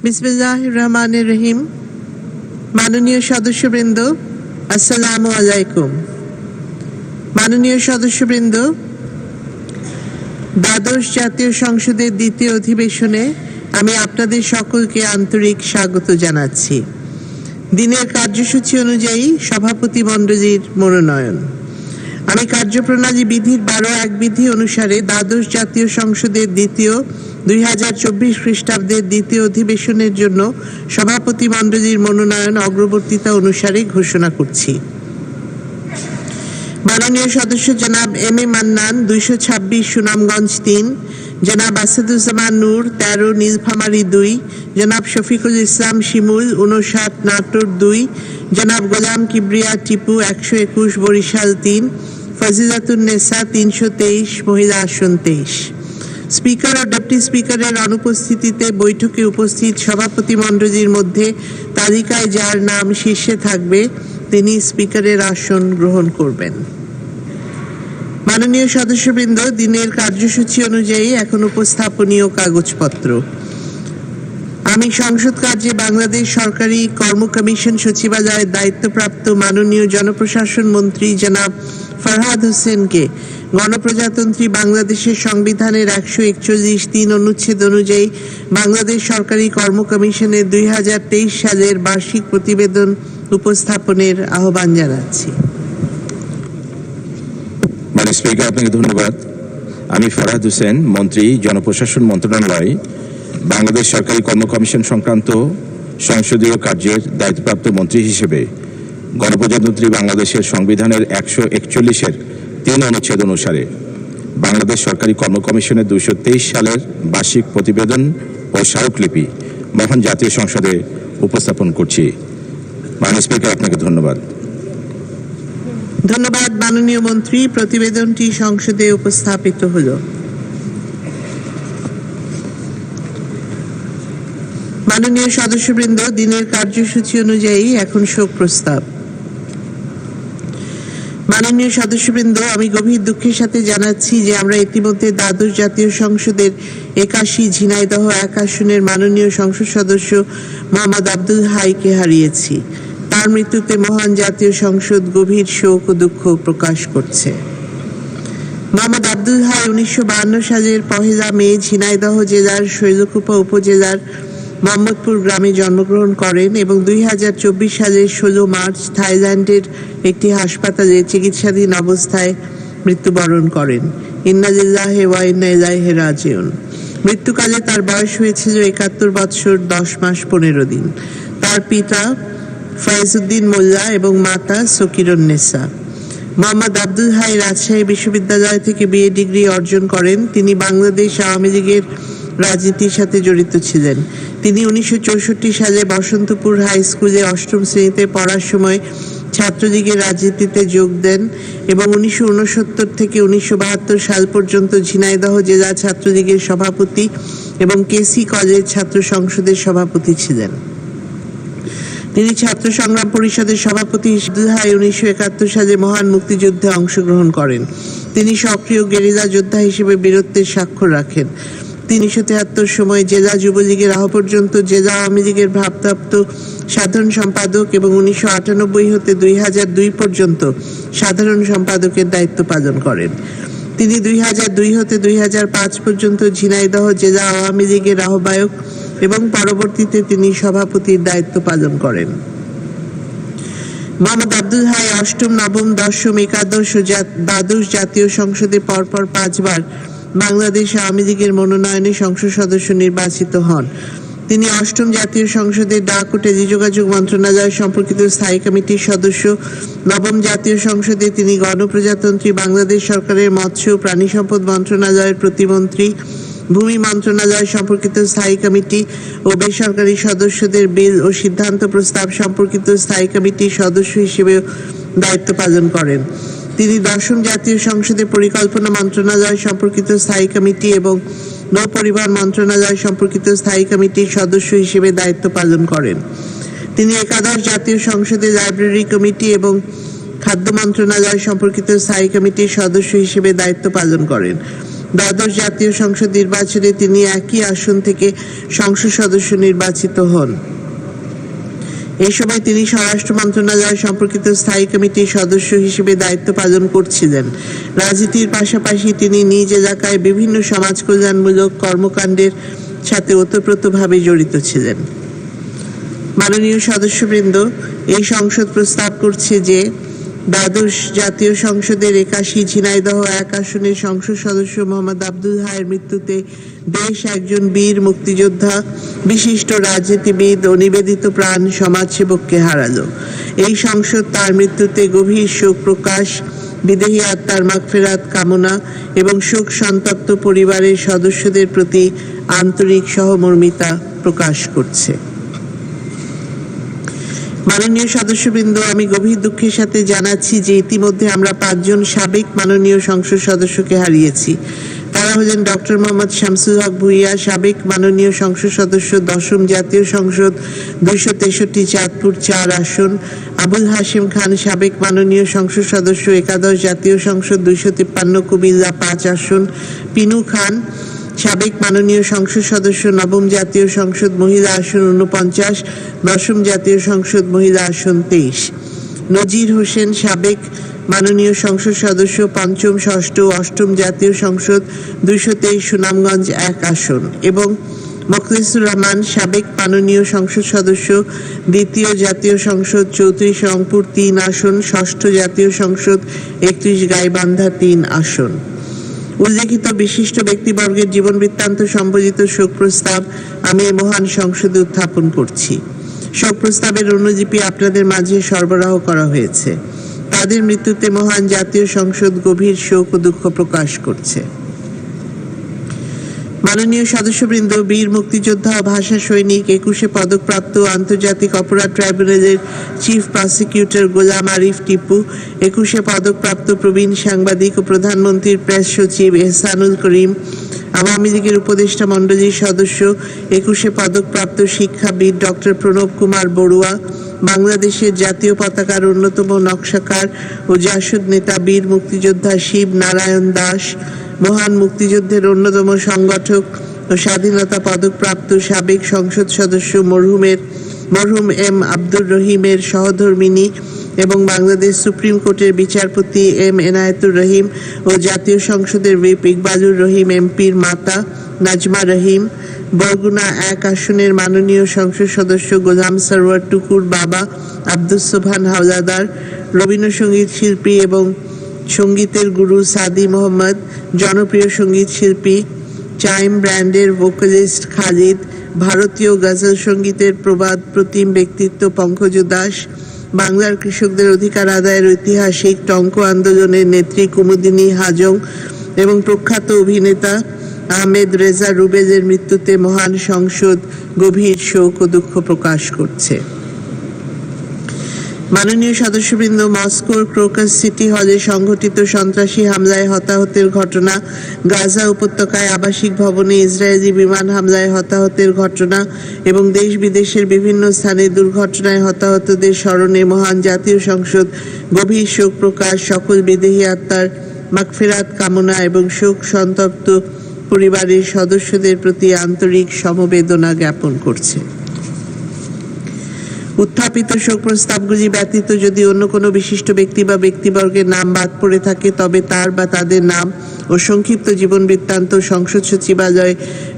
বিসমিল্লাহির রহমানির রহিম। মাননীয় সদস্যবৃন্দ, আসসালামু আলাইকুম। মাননীয় সদস্যবৃন্দ, দ্বাদশ জাতীয় সংসদের দ্বিতীয় অধিবেশনে আমি আপনাদের সকলকে আন্তরিক স্বাগত জানাচ্ছি। দিনের কার্যসূচি অনুযায়ী সভাপতি মণ্ডলীর মনোনয়ন। আমি কার্যপ্রণালী বিধির 12(1) বিধি অনুসারে দ্বাদশ জাতীয় সংসদের দ্বিতীয় 2024 খ্রিস্টাব্দের দ্বিতীয় অধিবেশনের জন্য সভাপতি মণ্ডলীর মনোনয়ন অগ্রবর্তীতা অনুসারে ঘোষণা করছি। মাননীয় সদস্য জনাব এম এ মান্নান 226 সুনামগঞ্জ 3, জনাব আসাদুজ্জামান নূর 13 নীলফামারী 2, জনাব শফিকুল ইসলাম শিমুল 59 নাটোর 2, জনাব গোলাম কিবরিয়া টিপু 121 বরিশাল 3, ফজিলাতুন নেসা 323 মহিলা আসন 23। স্পিকার ও ডেপুটি স্পিকারের অনুপস্থিতিতে বৈঠকে উপস্থিত সভাপতি মণ্ডলীর মধ্যে তালিকায় যার নাম শীর্ষে থাকবে তিনি স্পিকারের আসন গ্রহণ করবেন। মাননীয় সদস্যবৃন্দ, দিনের কার্যসূচি অনুযায়ী এখন উপস্থাপনীয় কাগজপত্র। আমি সংসদ কার্যে বাংলাদেশ সরকারি কর্ম কমিশন সচিবালয়ের দায়িত্বপ্রাপ্ত মাননীয় জনপ্রশাসন মন্ত্রী জনাব ফরহাদ হোসেনকে গণপ্রজাতন্ত্রী বাংলাদেশের সংবিধানের 141(3) অনুচ্ছেদ অনুযায়ী বাংলাদেশ সরকারি কর্ম কমিশনের 2023 সালের বার্ষিক প্রতিবেদন উপস্থাপনের আহ্বান জানাচ্ছি। স্পিকার, আপনাকে ধন্যবাদ। আমি ফরহাদ হোসেন, মন্ত্রী, জনপ্রশাসন মন্ত্রণালয়, বাংলাদেশ সরকারি কর্ম কমিশন সংক্রান্ত সংসদীয় কার্যের দায়িত্বপ্রাপ্ত মন্ত্রী হিসেবে গণপ্রজাতন্ত্রী বাংলাদেশের সংবিধানের 141(3) অনুচ্ছেদ অনুসারে বাংলাদেশ সরকারি কর্ম কমিশনের 223 সালের বার্ষিক প্রতিবেদন ও স্মারকলিপি মহান জাতীয় সংসদে উপস্থাপন করছি। মাননীয় স্পিকার, আপনাকে ধন্যবাদ। ধন্যবাদ মাননীয় মন্ত্রী। প্রতিবেদনটি সংসদে উপস্থাপিত হলো। মাননীয় সদস্যবৃন্দ, দিনের কার্যসূচি অনুযায়ী এখন শোক প্রস্তাব। মাননীয় সদস্যবৃন্দ, আমি গভীর দুঃখের সাথে জানাচ্ছি যে আমরা ইতিমধ্যে দ্বাদশ জাতীয় সংসদের 81 ঝিনাইদহ 1 আসনের মাননীয় সংসদ সদস্য মোহাম্মদ আব্দুল হাইকে হারিয়েছি। তার মৃত্যুতে মহান জাতীয় সংসদ গভীর শোক ও দুঃখ প্রকাশ করছে। মোহাম্মদ আব্দুল হাই 1952 সালের 1 মে ঝিনাইদহ জেলার শৈলকুপা উপজেলার মোহাম্মদপুর গ্রামে জন্মগ্রহণ করেন এবং 2024 সালের 16 মার্চ থাইল্যান্ডের একটি হাসপাতালে চিকিৎসাধীন অবস্থায় মৃত্যুবরণ করেন। ইন্না লিল্লাহি ওয়া ইন্না ইলাইহি রাজিউন। মৃত্যুকালে তার বয়স হয়েছিল 71 বছর 10 মাস 15 দিন। তার পিতা ফয়েজউদ্দিন মোল্লা এবং মাতা সকিরুন্নেসা। মোহাম্মদ আব্দুল হাই রাজশাহী বিশ্ববিদ্যালয় থেকে BA ডিগ্রি অর্জন করেন। তিনি বাংলাদেশ আওয়ামী লীগের রাজনীতির সাথে জড়িত ছিলেন। তিনি 1964 সালে বসন্তপুর হাই স্কুলে 8ম শ্রেণীতে পড়ার সময় ছাত্রলীগের রাজনীতিতে যোগ দেন এবং 1969 থেকে 1972 সাল পর্যন্ত ঝিনাইদহ জেলা ছাত্রলীগের সভাপতি এবং কেসি কলেজ ছাত্র সংসদের সভাপতি ছিলেন। তিনি ছাত্র সংগ্রাম পরিষদের সভাপতি হিসেবে 1971 সালে মহান মুক্তিযুদ্ধে অংশগ্রহণ করেন। তিনি সক্রিয় গেরিলা যোদ্ধা হিসেবে বীরত্বের স্বাক্ষর রাখেন। 1973 সময় জেলা যুবলীগের পর্যন্ত জেলা আওয়ামী লীগের ভারপ্রাপ্ত সাধারণ সম্পাদক এবং 1998 হতে 2002 পর্যন্ত সাধারণ সম্পাদকের দায়িত্ব পালন করেন। তিনি 2002 হতে 2005 পর্যন্ত ঝিনাইদহ জেলা আওয়ামী লীগের আহ্বায়ক এবং পরবর্তীতে তিনি সভাপতির দায়িত্ব পালন করেন। মোহাম্মদ আব্দুল হাই 8ম, 9ম, 10ম, একাদশ ও দ্বাদশ জাতীয় সংসদে পরপর 5 বার বাংলাদেশ আওয়ামী লীগের মনোনয়নে সংসদ সদস্য নির্বাচিত হন। তিনি 8ম জাতীয় সংসদের ডাক ও টেলিযোগাযোগ মন্ত্রণালয় সম্পর্কিত স্থায়ী কমিটির সদস্য। 9ম জাতীয় সংসদে তিনি গণপ্রজাতন্ত্রী বাংলাদেশ সরকারের মৎস্য ও প্রাণী সম্পদ মন্ত্রণালয়ের প্রতিমন্ত্রী, ভূমি মন্ত্রণালয় সম্পর্কিত স্থায়ী কমিটি ও বেসরকারি সদস্যদের বিল ও সিদ্ধান্ত প্রস্তাব সম্পর্কিত স্থায়ী কমিটির সদস্য হিসেবে দায়িত্ব পালন করেন। তিনি 10ম জাতীয় সংসদে পরিকল্পনা মন্ত্রণালয় সম্পর্কিত স্থায়ী কমিটি এবং নৌ পরিবহন মন্ত্রণালয় সম্পর্কিত স্থায়ী কমিটির সদস্য হিসেবে দায়িত্ব পালন করেন। তিনি একাদশ জাতীয় সংসদে লাইব্রেরি কমিটি এবং খাদ্য মন্ত্রণালয় সম্পর্কিত স্থায়ী কমিটির সদস্য হিসেবে দায়িত্ব পালন করেন। দ্বাদশ জাতীয় সংসদ নির্বাচনে তিনি একই আসন থেকে সংসদ সদস্য নির্বাচিত হন। এই সময় তিনি স্বরাষ্ট্র মন্ত্রণালয় সম্পর্কিত স্থায়ী কমিটির সদস্য হিসেবে দায়িত্ব পালন করছিলেন। রাজনীতির পাশাপাশি তিনি নিজ এলাকায় বিভিন্ন সমাজ কল্যাণমূলক কর্মকাণ্ডের সাথে ওতপ্রোতভাবে জড়িত ছিলেন। মাননীয় সদস্যবৃন্দ, এই সংসদ প্রস্তাব করছে যে দ্বাদশ জাতীয় সংসদের 81 ঝিনাইদহ 1 আসনের সংসদ সদস্য মোহাম্মদ আব্দুল হাইয়ের মৃত্যুতে দেশ একজন বীর মুক্তিযোদ্ধা, বিশিষ্ট রাজনীতিবিদ ও নিবেদিত প্রাণ সমাজসেবককে হারালো। এই সংসদ তার মৃত্যুতে গভীর শোক প্রকাশ, বিদেহী আত্মার মাগফিরাত কামনা এবং শোক সন্তপ্ত পরিবারের সদস্যদের প্রতি আন্তরিক সহমর্মিতা প্রকাশ করছে। মাননীয় সদস্যবৃন্দ, আমি গভীর দুঃখের সাথে জানাচ্ছি যে ইতিমধ্যে আমরা 5 জন সাবেক মাননীয় সংসদ সদস্যকে হারিয়েছি। তারা হলেন ডক্টর মোহাম্মদ শামসুল হক ভূঁইয়া, সাবেক মাননীয় সংসদ সদস্য 10ম জাতীয় সংসদ 263 চাঁদপুর 4 আসন; আবুল হাশেম খান, সাবেক মাননীয় সংসদ সদস্য 11 জাতীয় সংসদ 253 কুমিল্লা 5 আসন; পিনু খান, সাবেক মাননীয় সংসদ সদস্য 9ম জাতীয় সংসদ মহিলা আসন 49, 10ম জাতীয় সংসদ মহিলা আসন 23; নজির হোসেন, সাবেক মাননীয় সংসদ সদস্য 5ম, 6ষ্ঠ ও 8ম জাতীয় সংসদ 223 সুনামগঞ্জ 1 আসন; এবং মোখলেসুর রহমান, সাবেক মাননীয় সংসদ সদস্য 2য় জাতীয় সংসদ 34 রংপুর 3 আসন, 6ষ্ঠ জাতীয় সংসদ 31 গাইবান্ধা 3 আসন। উল্লেখিত বিশিষ্ট ব্যক্তিবর্গের জীবন বৃত্তান্ত সম্বলিত শোক প্রস্তাব আমি এই মহান সংসদে উত্থাপন করছি। শোক প্রস্তাবের অনুলিপি আপনাদের মাঝে সরবরাহ করা হয়েছে। তাদের মৃত্যুতে মহান জাতীয় সংসদ গভীর শোক ও দুঃখ প্রকাশ করছে। মাননীয় সদস্যবৃন্দ, বীর মুক্তিযোদ্ধা ও ভাষা সৈনিক, 21 পদকপ্রাপ্ত আন্তর্জাতিক অপরাধ ট্রাইব্যুনালের চিফ প্রসিকিউটর গোলাম আরিফ টিপু, 21 পদকপ্রাপ্ত প্রবীণ সাংবাদিক ও প্রধানমন্ত্রীর প্রেস সচিব এহসানুল করিম, আওয়ামী লীগের উপদেষ্টা মণ্ডলীর সদস্য 21 পদকপ্রাপ্ত শিক্ষাবিদ ডক্টর প্রণব কুমার বড়ুয়া, বাংলাদেশের জাতীয় পতাকার অন্যতম নকশাকার ও জাসদ নেতা বীর মুক্তিযোদ্ধা শিব নারায়ণ দাস, মহান মুক্তিযুদ্ধের অন্যতম সংগঠক ও স্বাধীনতা পদকপ্রাপ্ত সাবেক সংসদ সদস্য মরহুম এম আব্দুর রহিমের সহধর্মিণী এবং বাংলাদেশ সুপ্রিম কোর্টের বিচারপতি এম এনায়েতুর রহিম ও জাতীয় সংসদের হুইপ ইকবালুর রহিম এমপির মাতা নাজমা রহিম, বরগুনা 1 আসনের মাননীয় সংসদ সদস্য গোলাম সরওয়ার টুকুর বাবা আব্দুস সোবহান হাওলাদার, রবীন্দ্রসঙ্গীত শিল্পী এবং সঙ্গীতের গুরু সাদি মোহাম্মদ, জনপ্রিয় সঙ্গীত শিল্পী চাইম ব্র্যান্ডের ভোকালিস্ট খালিদ, ভারতীয় গজল সঙ্গীতের প্রবাদ প্রতিম ব্যক্তিত্ব পঙ্কজ দাস, বাংলার কৃষকদের অধিকার আদায়ের ঐতিহাসিক টঙ্ক আন্দোলনের নেত্রী কুমুদিনী হাজং এবং প্রখ্যাত অভিনেতা আহমেদ রেজা রুবেলের মৃত্যুতে মহান সংসদ গভীর শোক ও দুঃখ প্রকাশ করছে। মাননীয় সদস্যবৃন্দ, মস্কোর ক্রোকাস সিটি হলে সংঘটিত সন্ত্রাসী হামলায় হতাহতের ঘটনা, গাজা উপত্যকায় আবাসিক ভবনে ইসরায়েলি বিমান হামলায় হতাহতের ঘটনা এবং দেশ বিদেশের বিভিন্ন স্থানে দুর্ঘটনায় হতাহতদের স্মরণে মহান জাতীয় সংসদ গভীর শোক প্রকাশ, সকল বিদেহী আত্মার মাগফিরাত কামনা এবং শোক সন্তপ্ত পরিবারের সদস্যদের প্রতি আন্তরিক সমবেদনা জ্ঞাপন করছে। উত্থাপিত শোক প্রস্তাবগুলি ব্যতীত যদি অন্য কোনো বিশিষ্ট ব্যক্তি বা ব্যক্তিবর্গের নাম বাদ পড়ে থাকে, তবে তার বা তাদের নাম ও সংক্ষিপ্ত জীবন বৃত্তান্ত সংসদ সচিবালয়ে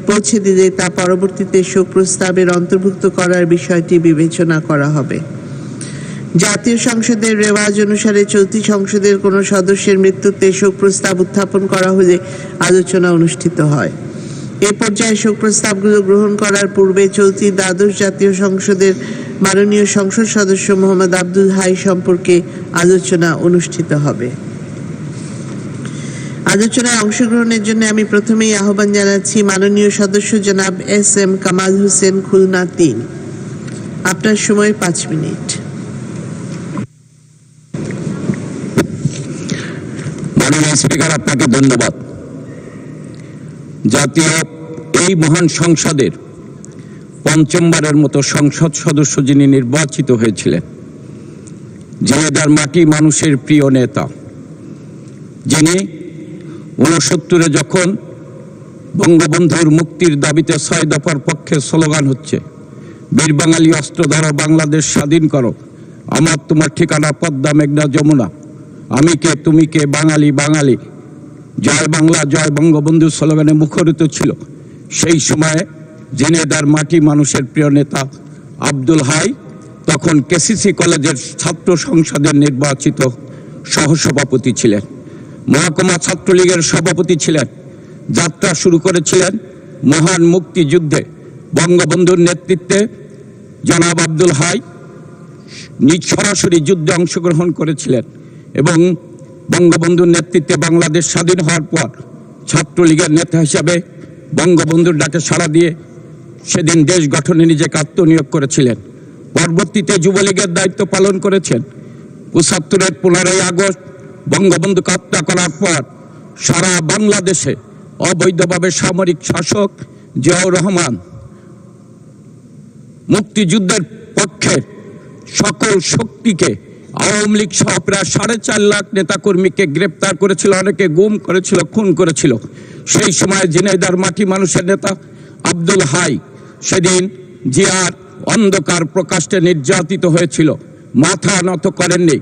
পৌঁছে দিলে তা পরবর্তীতে শোক প্রস্তাবের অন্তর্ভুক্ত করার বিষয়টি বিবেচনা করা হবে। জাতীয় সংসদের রেওয়াজ অনুসারে চলতি সংসদের কোনো সদস্যের মৃত্যুতে শোক প্রস্তাব উত্থাপন করা হলে আলোচনা অনুষ্ঠিত হয়। এ পর্যায়ে শোক প্রস্তাবগুলো গ্রহণ করার পূর্বে চলতি দ্বাদশ জাতীয় সংসদের মাননীয় সংসদ সদস্য মোহাম্মদ আব্দুল হাই সম্পর্কে আলোচনা অনুষ্ঠিত হবে। আলোচনায় অংশগ্রহণের জন্য আমি প্রথমেই আহ্বান জানাচ্ছি মাননীয় সদস্য জনাব SM কামাল হোসেন, খুলনা 3। আপনার সময় 5 মিনিট। মাননীয় স্পিকার, আপনাকে ধন্যবাদ। জাতীয় এই মহান সংসদের 5মবারের মতো সংসদ সদস্য যিনি নির্বাচিত হয়েছিলেন, ঝিনাইদহের মাটি মানুষের প্রিয় নেতা, যিনি ঊনসত্তরে যখন বঙ্গবন্ধুর মুক্তির দাবিতে ৬ দফার পক্ষে স্লোগান হচ্ছে, বীর বাঙালি অস্ত্র ধরো, বাংলাদেশ স্বাধীন করো, আমার তোমার ঠিকানা পদ্মা মেঘনা যমুনা, আমি কে তুমি কে, বাঙালি বাঙালি, জয় বাংলা জয় বঙ্গবন্ধু স্লোগানে মুখরিত ছিল। সেই সময়ে ঝিনাইদহের মাটি মানুষের প্রিয় নেতা আব্দুল হাই তখন কেসিসি কলেজের ছাত্র সংসদের নির্বাচিত সহসভাপতি ছিলেন, মহকুমা ছাত্রলীগের সভাপতি ছিলেন। যাত্রা শুরু করেছিলেন মহান মুক্তিযুদ্ধে। বঙ্গবন্ধুর নেতৃত্বে জনাব আব্দুল হাই নিজ সরাসরি যুদ্ধে অংশগ্রহণ করেছিলেন এবং বঙ্গবন্ধুর নেতৃত্বে বাংলাদেশ স্বাধীন হওয়ার পর ছাত্রলীগের নেতা হিসাবে বঙ্গবন্ধুর ডাকে সাড়া দিয়ে সেদিন দেশ গঠনে নিজেকে আত্মনিয়োগ করেছিলেন। পরবর্তীতে যুবলীগের দায়িত্ব পালন করেছেন। ৭৫-এর ১৫ই আগস্ট বঙ্গবন্ধুকে হত্যা করার পর সারা বাংলাদেশে অবৈধভাবে সামরিক শাসক জিয়াউর রহমান মুক্তিযুদ্ধের পক্ষে সকল শক্তিকে, আওয়ামী লীগ সহ প্রায় ৪.৫ লাখ নেতাকর্মীকে গ্রেপ্তার করেছিল, অনেকে গুম করেছিল, খুন করেছিল। সেই সময় ঝিনাইদহের মাটি মানুষের নেতা আব্দুল হাই সেদিন জিয়ার অন্ধকার প্রকাশ্যে নির্যাতিত হয়েছিল, মাথা নত করেননি।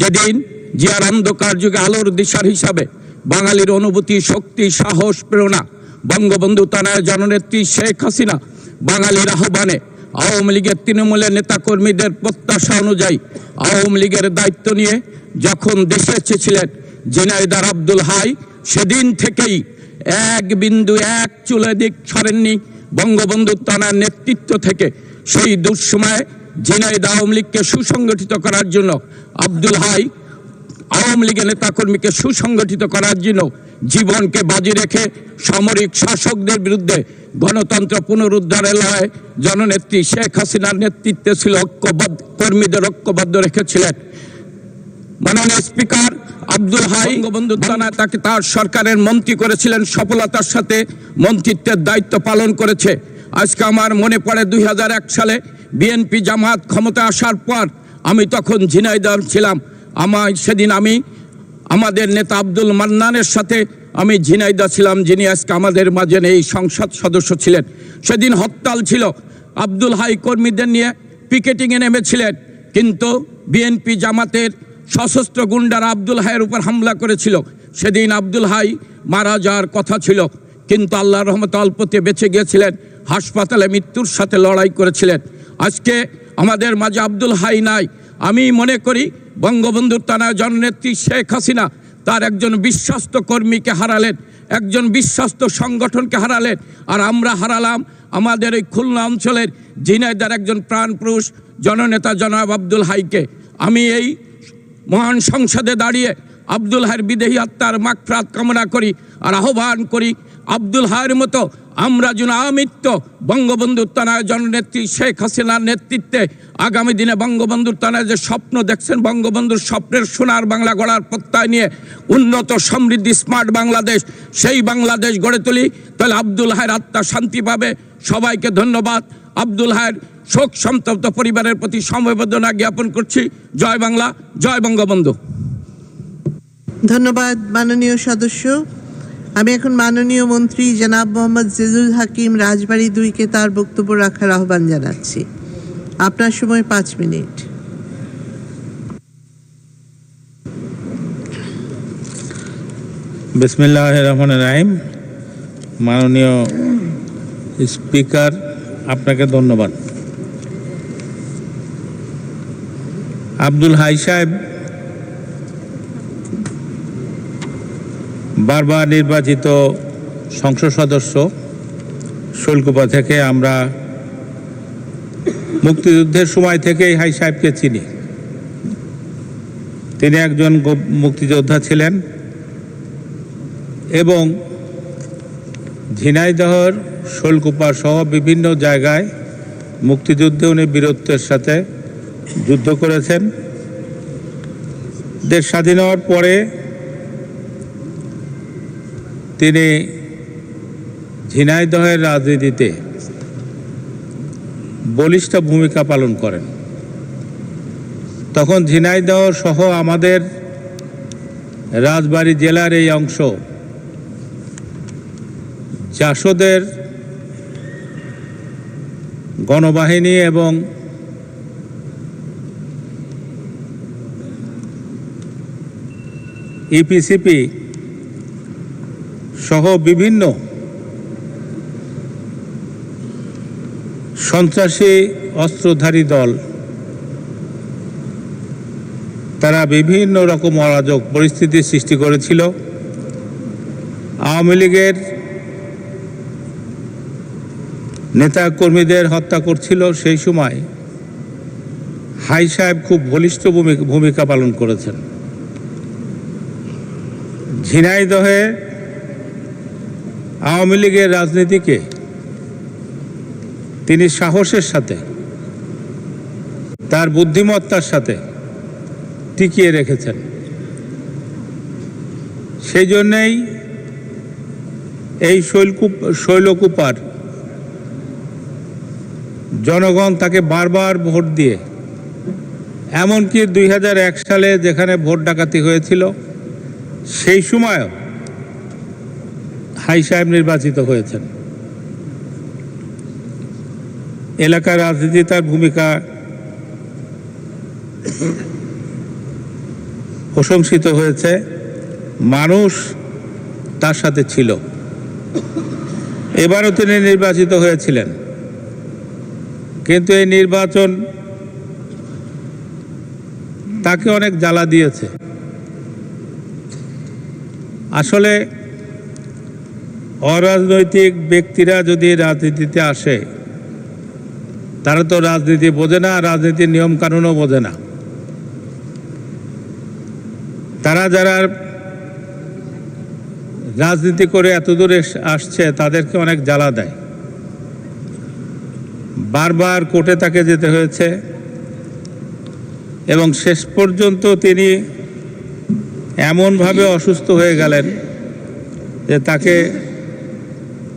যেদিন জিয়ার অন্ধকার যুগে আলোর দিশার হিসাবে বাঙালির অনুভূতি, শক্তি, সাহস, প্রেরণা বঙ্গবন্ধু তানায় জননেত্রী শেখ হাসিনা বাঙালির আহ্বানে আওয়ামী লীগের তৃণমূলের নেতাকর্মীদের প্রত্যাশা অনুযায়ী আওয়ামী লীগের দায়িত্ব নিয়ে যখন দেশে এসেছিলেন ঝিনাইদহের আব্দুল হাই সেদিন থেকেই এক বিন্দু এক চুলে দিক সরেননি। বঙ্গবন্ধু তানার নেতৃত্ব থেকে সেই দুঃসময়ে ঝিনাইদহ আওয়ামী লীগকে সুসংগঠিত করার জন্য আব্দুল হাই আওয়ামী লীগের নেতাকর্মীকে সুসংগঠিত করার জন্য জীবনকে বাজি রেখে সামরিক শাসকদের বিরুদ্ধে গণতন্ত্র পুনরুদ্ধারের লড়াইয়ে জননেত্রী শেখ হাসিনার নেতৃত্বে ছিল কর্মীদের ঐক্যবদ্ধ রেখেছিলেন। মাননীয় স্পিকার আব্দুল হাই বঙ্গবন্ধু তাকে তার সরকারের মন্ত্রী করেছিলেন, সফলতার সাথে মন্ত্রিত্বের দায়িত্ব পালন করেছে। আজকে আমার মনে পড়ে ২০০১ সালে বিএনপি জামাত ক্ষমতা আসার পর আমি তখন ঝিনাইদহ ছিলাম। সেদিন আমি আমাদের নেতা আব্দুল মান্নানের সাথে আমি ঝিনাইদহ ছিলাম, যিনি আজকে আমাদের মাঝে এই সংসদ সদস্য ছিলেন। সেদিন হরতাল ছিল, আব্দুল হাই কর্মীদের নিয়ে পিকেটিংয়ে নেমেছিলেন, কিন্তু বিএনপি জামাতের সশস্ত্র গুন্ডারা আব্দুল হাইয়ের উপর হামলা করেছিল। সেদিন আব্দুল হাই মারা যাওয়ার কথা ছিল, কিন্তু আল্লাহর রহমতে অল্পতে বেঁচে গিয়েছিলেন, হাসপাতালে মৃত্যুর সাথে লড়াই করেছিলেন। আজকে আমাদের মাঝে আব্দুল হাই নাই। আমি মনে করি বঙ্গবন্ধুর তানায় জননেত্রী শেখ হাসিনা তার একজন বিশ্বস্ত কর্মীকে হারালেন, একজন বিশ্বস্ত সংগঠনকে হারালেন, আর আমরা হারালাম আমাদের এই খুলনা অঞ্চলের ঝিনাইদহের একজন প্রাণপুরুষ জননেতা জনাব আব্দুল হাইকে। আমি এই মহান সংসদে দাঁড়িয়ে আব্দুল হাইয়ের বিদেহী আত্মার মাগফিরাত কামনা করি আর আহ্বান করি, আব্দুল হাইয়ের মতো আমরা যেন আমৃত্য বঙ্গবন্ধুর তানায় জননেত্রী শেখ হাসিনার নেতৃত্বে আগামী দিনে বঙ্গবন্ধুর তানায় যে স্বপ্ন দেখছেন, বঙ্গবন্ধুর স্বপ্নের সোনার বাংলা গড়ার প্রত্যয় নিয়ে উন্নত সমৃদ্ধি স্মার্ট বাংলাদেশ, সেই বাংলাদেশ গড়ে তুলি, তাহলে আব্দুল হাইয়ের আত্মা শান্তি পাবে। সবাইকে ধন্যবাদ। আব্দুল হাইয়ের শোক সন্তপ্ত পরিবারের প্রতি সমবেদনা জ্ঞাপন করছি। জয় বাংলা, জয় বঙ্গবন্ধু। ধন্যবাদ মাননীয় সদস্য। আমি এখন মাননীয় মন্ত্রী জনাব মোহাম্মদ জিজুল হাকিম রাজবাড়ী ২কে তার বক্তব্য রাখার আহ্বান জানাচ্ছি। আপনার সময় ৫ মিনিট। বিসমিল্লাহির রহমানির রহিম। মাননীয় স্পিকার, আপনাকে ধন্যবাদ। আব্দুল হাই সাহেব বারবার নির্বাচিত সংসদ সদস্য, শৈলকুপা থেকে। আমরা মুক্তিযুদ্ধের সময় থেকেই হাই সাহেবকে চিনি। তিনি একজন মুক্তিযোদ্ধা ছিলেন এবং ঝিনাইদহের শৈলকুপা সহ বিভিন্ন জায়গায় মুক্তিযুদ্ধে উনি বীরত্বের সাথে যুদ্ধ করেছেন। দেশ স্বাধীন হওয়ার পরে তিনি ঝিনাইদহের রাজনীতিতে বলিষ্ঠ ভূমিকা পালন করেন। তখন ঝিনাইদহ সহ আমাদের রাজবাড়ী জেলার এই অংশ জাসদের গণবাহিনী এবং ইপিসিপি সহ বিভিন্ন সন্ত্রাসী অস্ত্রধারী দল তারা বিভিন্ন রকম অরাজক পরিস্থিতির সৃষ্টি করেছিল। আওয়ামী লীগের নেতা কর্মীদের হত্যা করছিল। সেই সময় হাই সাহেব খুব বলিষ্ঠ ভূমিকা পালন করেছেন। ঝিনাইদহে আওয়ামী লীগের রাজনীতিকে তিনি সাহসের সাথে, তার বুদ্ধিমত্তার সাথে টিকিয়ে রেখেছেন। সেই জন্যেই এই শৈলকুপার জনগণ তাকে বারবার ভোট দিয়ে, এমনকি 2001 সালে যেখানে ভোট ডাকাতি হয়েছিল সেই সময়ও হাই সাহেব নির্বাচিত হয়েছেন। এলাকার রাজনীতি তার ভূমিকা প্রশংসিত হয়েছে, মানুষ তার সাথে ছিল। এবারও তিনি নির্বাচিত হয়েছিলেন, কিন্তু এই নির্বাচন তাকে অনেক জ্বালা দিয়েছে। আসলে অরাজনৈতিক ব্যক্তিরা যদি রাজনীতিতে আসে, তারা তো রাজনীতি বোঝে না, রাজনীতির নিয়ম কানুনও বোঝে না। তারা যারা রাজনীতি করে এত দূরে আসছে তাদেরকে অনেক জ্বালা দেয়। বারবার কোর্টে তাকে যেতে হয়েছে এবং শেষ পর্যন্ত তিনি এমনভাবে অসুস্থ হয়ে গেলেন যে তাকে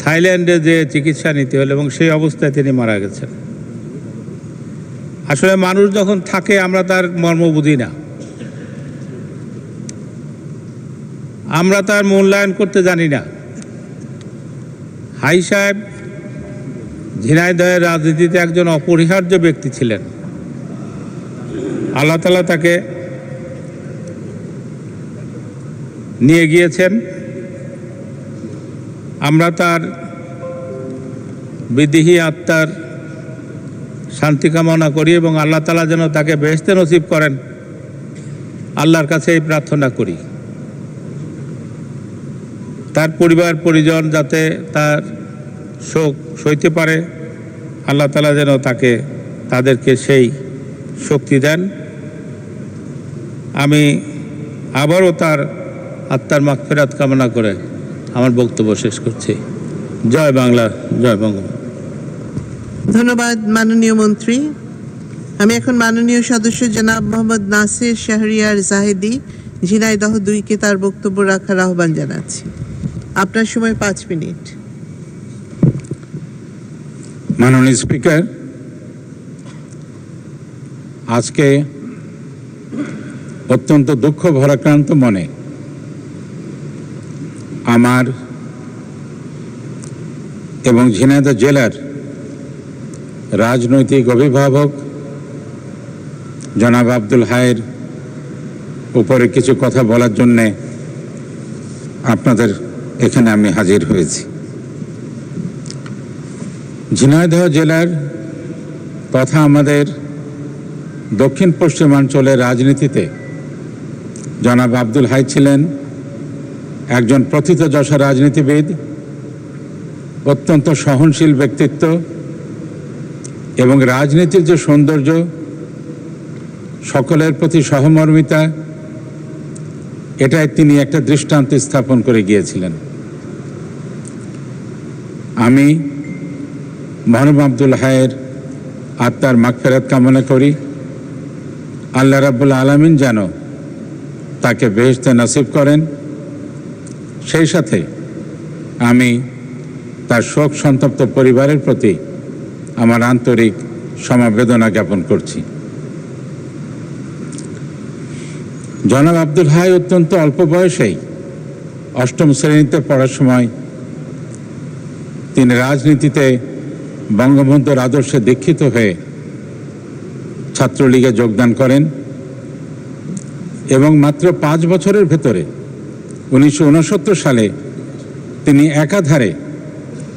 থাইল্যান্ডে যে চিকিৎসা নিতে হলো এবং সেই অবস্থায় তিনি মারা গেছেন। আসলে মানুষ যখন থাকে আমরা তার মর্ম বুঝি না, আমরা তার মূল্যায়ন করতে জানি না। হাই সাহেব ঝিনাইদহের রাজনীতিতে একজন অপরিহার্য ব্যক্তি ছিলেন। আল্লাহ তাআলা তাকে নিয়ে গিয়েছেন। আমরা তার বিদেহী আত্মার শান্তি কামনা করি এবং আল্লাহ তাআলা যেন তাকে বেহেশতে নসিব করেন, আল্লাহর কাছে এই প্রার্থনা করি। তার পরিবার পরিজন যাতে তার শোক সইতে পারে, আল্লাহ তাআলা যেন তাদেরকে সেই শক্তি দেন। আমি আবারও তার আত্মার মাগফিরাত কামনা করে আমার বক্তব্য শেষ করছি। জয় বাংলা, জয় বঙ্গবন্ধু। ধন্যবাদ মাননীয় মন্ত্রী। আমি এখন মাননীয় সদস্য জনাব মোহাম্মদ নাসির শাহরিয়ার জাহেদি ঝিনাইদহ 2-কে তার বক্তব্য রাখার আহ্বান জানাচ্ছি। আপনার সময় 5 মিনিট। মাননীয় স্পিকার, আজকে অত্যন্ত দুঃখ ভারাক্রান্ত মনে আমার এবং ঝিনাইদহ জেলার রাজনৈতিক অভিভাবক জনাব আব্দুল হাইয়ের উপরে কিছু কথা বলার জন্যে আপনাদের এখানে আমি হাজির হয়েছি। ঝিনাইদহ জেলার তথা আমাদের দক্ষিণ পশ্চিমাঞ্চলের রাজনীতিতে জনাব আব্দুল হাই ছিলেন একজন প্রথিতযশা রাজনীতিবিদ, অত্যন্ত সহনশীল ব্যক্তিত্ব এবং রাজনীতির যে সৌন্দর্য, সকলের প্রতি সহমর্মিতা, এটাই তিনি একটা দৃষ্টান্ত স্থাপন করে গিয়েছিলেন। আমি মরহুম আব্দুল হাইয়ের আত্মার মাগফিরাত কামনা করি। আল্লাহ রাব্বুল আলামিন যেন তাকে বেহেশতে নসিব করেন। সেই সাথে আমি তার শোক সন্তপ্ত পরিবারের প্রতি আমার আন্তরিক সমবেদনা জ্ঞাপন করছি। জনাব আব্দুল হাই অত্যন্ত অল্প বয়সেই 8ম শ্রেণীতে পড়ার সময় তিনি রাজনীতিতে বঙ্গবন্ধুর আদর্শে দীক্ষিত হয়ে ছাত্রলীগে যোগদান করেন এবং মাত্র 5 বছরের ভেতরে 1969 সালে তিনি একাধারে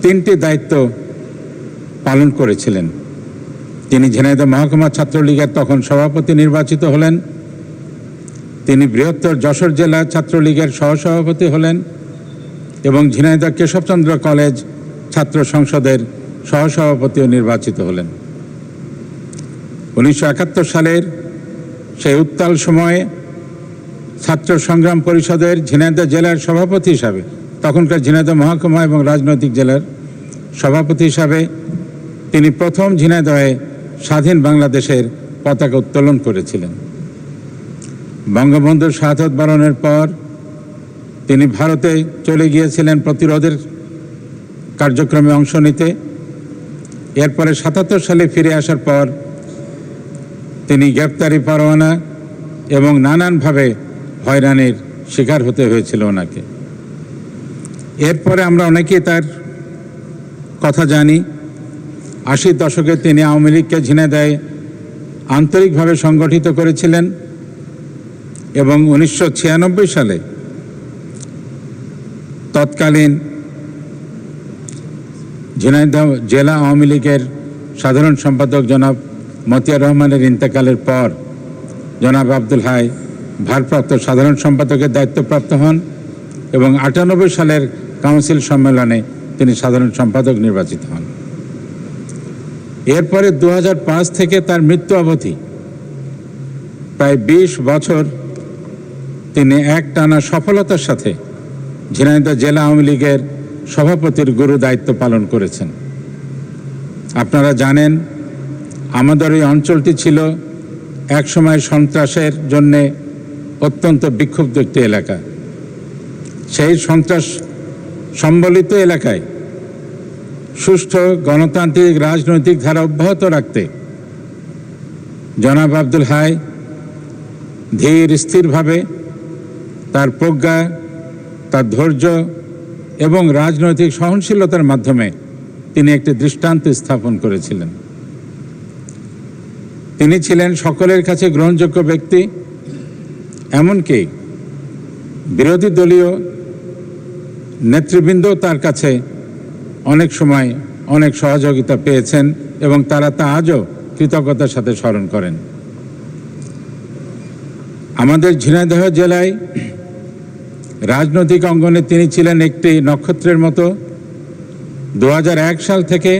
3টি দায়িত্ব পালন করেছিলেন। তিনি ঝিনাইদহ মহকুমা ছাত্রলীগের তখন সভাপতি নির্বাচিত হলেন। তিনি বৃহত্তর যশোর জেলা ছাত্রলীগের সহসভাপতি হলেন এবং ঝিনাইদহ কেশবচন্দ্র কলেজ ছাত্র সংসদের সহসভাপতিও নির্বাচিত হলেন। 1971 সালের সেই উত্তাল সময়ে ছাত্র সংগ্রাম পরিষদের ঝিনাইদহ জেলার সভাপতি হিসাবে, তখনকার ঝিনাইদহ মহকুমা এবং রাজনৈতিক জেলার সভাপতি হিসাবে তিনি প্রথম ঝিনাইদহে স্বাধীন বাংলাদেশের পতাকা উত্তোলন করেছিলেন। বঙ্গবন্ধুর শাহাদত বরণের পর তিনি ভারতে চলে গিয়েছিলেন প্রতিরোধের কার্যক্রমে অংশ নিতে। এরপরে 77 সালে ফিরে আসার পর তিনি গ্রেপ্তারি পরোয়ানা এবং নানানভাবে হয়রানির শিকার হতে হয়েছিল ওনাকে। এরপরে আমরা অনেকেই তার কথা জানি। 80 দশকে তিনি আওয়ামী লীগকে ঝিনাইদহে আন্তরিকভাবে সংগঠিত করেছিলেন এবং 1996 সালে তৎকালীন ঝিনাইদহ জেলা আওয়ামী লীগের সাধারণ সম্পাদক জনাব মতিয়ার রহমানের ইন্তেকালের পর জনাব আব্দুল হাই ভারপ্রাপ্ত সাধারণ সম্পাদকের দায়িত্বপ্রাপ্ত হন এবং 98 সালের কাউন্সিল সম্মেলনে তিনি সাধারণ সম্পাদক নির্বাচিত হন। এরপরে 2005 থেকে তার মৃত্যু অবধি প্রায় 20 বছর তিনি একটানা সফলতার সাথে ঝিনাইদহ জেলা আওয়ামী লীগের সভাপতির গুরু দায়িত্ব পালন করেছেন। আপনারা জানেন আমাদের এই অঞ্চলটি ছিল একসময় সন্ত্রাসের জন্যে অত্যন্ত বিক্ষুব্ধ একটি এলাকা। সেই সন্ত্রাস সম্বলিত এলাকায় সুষ্ঠু গণতান্ত্রিক রাজনৈতিক ধারা অব্যাহত রাখতে জনাব আব্দুল হাই ধীর স্থিরভাবে তার প্রজ্ঞা, তার ধৈর্য এবং রাজনৈতিক সহনশীলতার মাধ্যমে তিনি একটি দৃষ্টান্ত স্থাপন করেছিলেন। তিনি ছিলেন সকলের কাছে গ্রহণযোগ্য ব্যক্তি, এমনকি বিরোধী দলীয় নেতৃবৃন্দ তার কাছে অনেক সময় অনেক সহযোগিতা পেয়েছেন এবং তারা তা আজও কৃতজ্ঞতার সাথে স্মরণ করেন। আমাদের ঝিনাইদহ জেলায় রাজনৈতিক অঙ্গনে তিনি ছিলেন একটি নক্ষত্রের মতো। 2001 সাল থেকে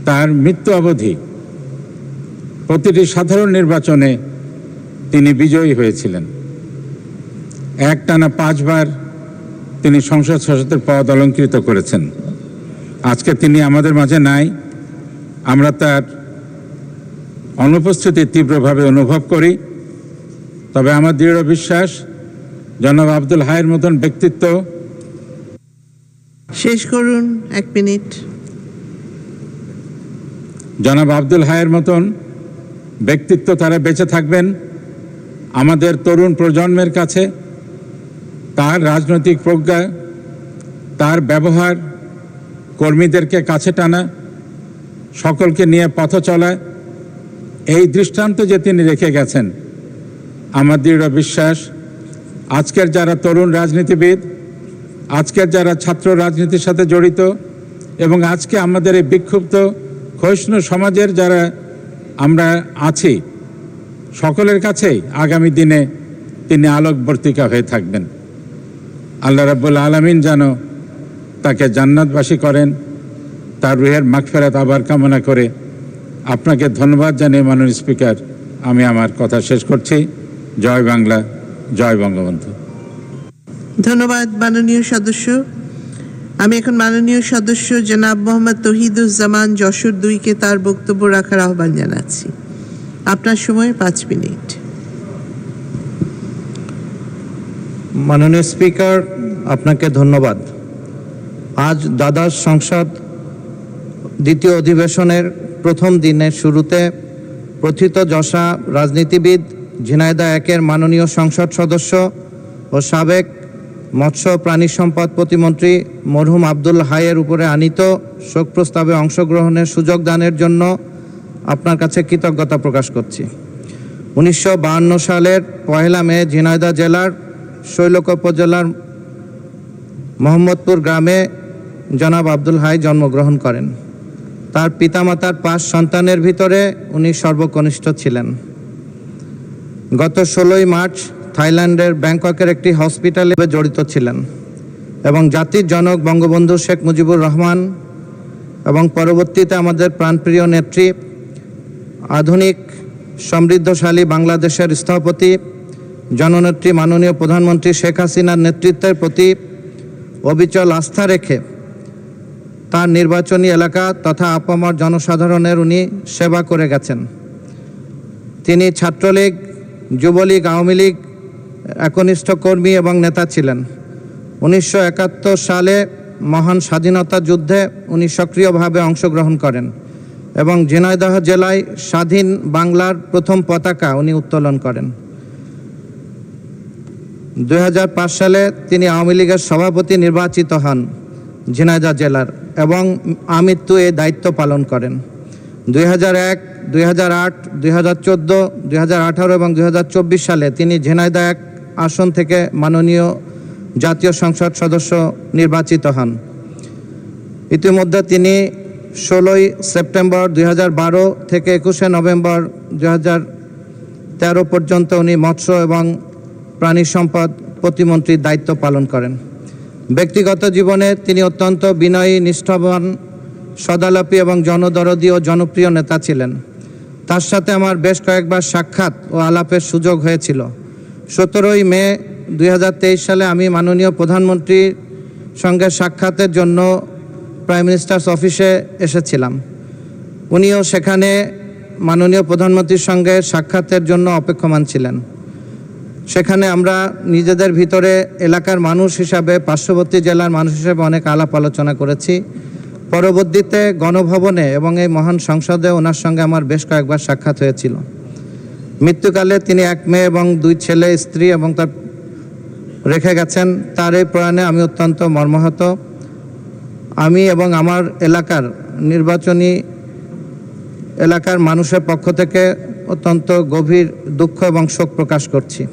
তার মৃত্যু অবধি প্রতিটি সাধারণ নির্বাচনে তিনি বিজয়ী হয়েছিলেন। একটানা 5 বার তিনি সংসদ সদস্যের পদ অলঙ্কৃত করেছেন। আজকে তিনি আমাদের মাঝে নাই, আমরা তার অনুপস্থিতি তীব্রভাবে অনুভব করি। তবে আমার দৃঢ় বিশ্বাস জনাব আব্দুল হাইয়ের মতন ব্যক্তিত্ব, শেষ করুন 1 মিনিট। জনাব আব্দুল হাইয়ের মতন ব্যক্তিত্ব তারা বেঁচে থাকবেন আমাদের তরুণ প্রজন্মের কাছে। তার রাজনৈতিক প্রজ্ঞা, তার ব্যবহার, কর্মীদেরকে কাছে টানা, সকলকে নিয়ে পথ চলা, এই দৃষ্টান্ত যে তিনি রেখে গেছেন, আমার দৃঢ় বিশ্বাস আজকের যারা তরুণ রাজনীতিবিদ, আজকের যারা ছাত্র রাজনীতির সাথে জড়িত এবং আজকে আমাদের এই বিক্ষুব্ধ ক্ষয়িষ্ণু সমাজের যারা আমরা আছি, সকলের কাছেই আগামী দিনে তিনি আলোকবর্তিকা হয়ে থাকবেন। আল্লাহ রাব্বুল আলামিন যেন তাকে জান্নাতবাসী করেন, তার রুহের মাগফিরাত আবার কামনা করে আপনাকে ধন্যবাদ জানিয়ে মাননীয় স্পিকার আমি আমার কথা শেষ করছি। জয় বাংলা, জয় বঙ্গবন্ধু। ধন্যবাদ মাননীয় সদস্য। আমি এখন মাননীয় সদস্য জনাব মোহাম্মদ তৌহিদুজ্জামান যশোর 2-কে তার বক্তব্য রাখার আহ্বান জানাচ্ছি। আপনার সময় 5 মিনিট। মাননীয় স্পিকার, আপনাকে ধন্যবাদ। আজ দ্বাদশ সংসদ দ্বিতীয় অধিবেশনের প্রথম দিনের শুরুতে প্রথিতযশা রাজনীতিবিদ, ঝিনাইদহ 1-এর মাননীয় সংসদ সদস্য ও সাবেক মৎস্য প্রাণী সম্পদ প্রতিমন্ত্রী মরহুম আব্দুল হাইয়ের উপরে আনীত শোক প্রস্তাবে অংশগ্রহণের সুযোগ দানের জন্য আপনার কাছে কৃতজ্ঞতা প্রকাশ করছি। 1952 সালের 1 মে ঝিনাইদহ জেলার শৈলকুপা উপজেলার মোহাম্মদপুর গ্রামে জনাব আব্দুল হাই জন্মগ্রহণ করেন। তার পিতামাতার 5 সন্তানের ভিতরে উনি সর্বকনিষ্ঠ ছিলেন। গত 16 মার্চ থাইল্যান্ডের ব্যাংককের একটি হসপিটালে জড়িত ছিলেন এবং জাতির জনক বঙ্গবন্ধু শেখ মুজিবুর রহমান এবং পরবর্তীতে আমাদের প্রাণপ্রিয় নেত্রী, আধুনিক সমৃদ্ধশালী বাংলাদেশের স্থপতি জননেত্রী মাননীয় প্রধানমন্ত্রী শেখ হাসিনার নেতৃত্বের প্রতি অবিচল আস্থা রেখে তার নির্বাচনী এলাকা তথা আপামর জনসাধারণের উনি সেবা করে গেছেন। তিনি ছাত্রলীগ, যুবলীগ, আওয়ামী লীগ একনিষ্ঠ কর্মী এবং নেতা ছিলেন। 1971 সালে মহান স্বাধীনতা যুদ্ধে উনি সক্রিয়ভাবে অংশগ্রহণ করেন এবং ঝিনাইদহ জেলায় স্বাধীন বাংলার প্রথম পতাকা উনি উত্তোলন করেন। 2005 সালে তিনি আওয়ামী লীগের সভাপতি নির্বাচিত হন ঝিনাইদহ জেলার এবং আমৃত্যু এই দায়িত্ব পালন করেন। 2001, 2008, 2014, 2018 এবং 2024 সালে তিনি ঝিনাইদহ 1 আসন থেকে মাননীয় জাতীয় সংসদ সদস্য নির্বাচিত হন। ইতিমধ্যে তিনি 16 সেপ্টেম্বর 2012 থেকে 21 নভেম্বর 2013 পর্যন্ত উনি মৎস্য এবং প্রাণী সম্পদ প্রতিমন্ত্রীর দায়িত্ব পালন করেন। ব্যক্তিগত জীবনে তিনি অত্যন্ত বিনয়ী, নিষ্ঠাবান, সদালাপী এবং জনদরদী ও জনপ্রিয় নেতা ছিলেন। তার সাথে আমার বেশ কয়েকবার সাক্ষাৎ ও আলাপের সুযোগ হয়েছিল। 17 মে 2023 সালে আমি মাননীয় প্রধানমন্ত্রীর সঙ্গে সাক্ষাতের জন্য প্রাইম মিনিস্টার্স অফিসে এসেছিলাম। উনিও সেখানে মাননীয় প্রধানমন্ত্রীর সঙ্গে সাক্ষাতের জন্য অপেক্ষমান ছিলেন। সেখানে আমরা নিজেদের ভিতরে এলাকার মানুষ হিসাবে, পার্শ্ববর্তী জেলার মানুষ হিসাবে অনেক আলাপ আলোচনা করেছি। পরবর্তীতে গণভবনে এবং এই মহান সংসদে ওনার সঙ্গে আমার বেশ কয়েকবার সাক্ষাৎ হয়েছিল। মৃত্যুকালে তিনি 1 মেয়ে এবং 2 ছেলে, স্ত্রী এবং তার রেখে গেছেন। তার এই প্রয়াণে আমি অত্যন্ত মর্মাহত। আমি এবং আমার এলাকার নির্বাচনী এলাকার মানুষের পক্ষ থেকে অত্যন্ত গভীর দুঃখ এবং শোক প্রকাশ করছি।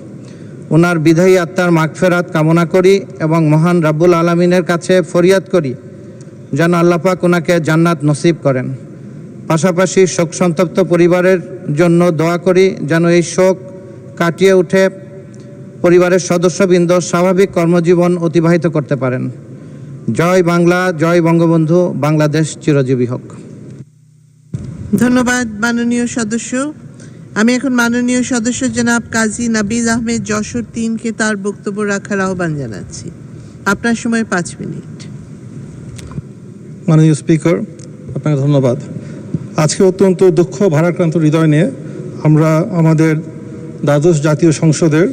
ওনার বিদায়ী আত্মার মাগফিরাত কামনা করি এবং মহান রাব্বুল আলামিনের কাছে ফরিয়াদ করি যেন আল্লাহ পাক ওনাকে জান্নাত নসিব করেন। পাশাপাশি শোক সন্তপ্ত পরিবারের জন্য দোয়া করি যেন এই শোক কাটিয়ে উঠে পরিবারের সদস্যবৃন্দ স্বাভাবিক কর্মজীবন অতিবাহিত করতে পারেন। জয় বাংলা, জয় বঙ্গবন্ধু, বাংলাদেশ চিরজীবী হোক। ধন্যবাদ মাননীয় সদস্য। আমি এখন মাননীয় সদস্য জনাব কাজী নাবিল আহমেদ যশোর 3-কে তার বক্তব্য রাখার আহ্বান জানাচ্ছি। আপনার সময় 5 মিনিট। মাননীয় স্পিকার, আপনাকে ধন্যবাদ। আজকে অত্যন্ত দুঃখ ভারাক্রান্ত হৃদয় নিয়ে আমরা আমাদের দ্বাদশ জাতীয় সংসদের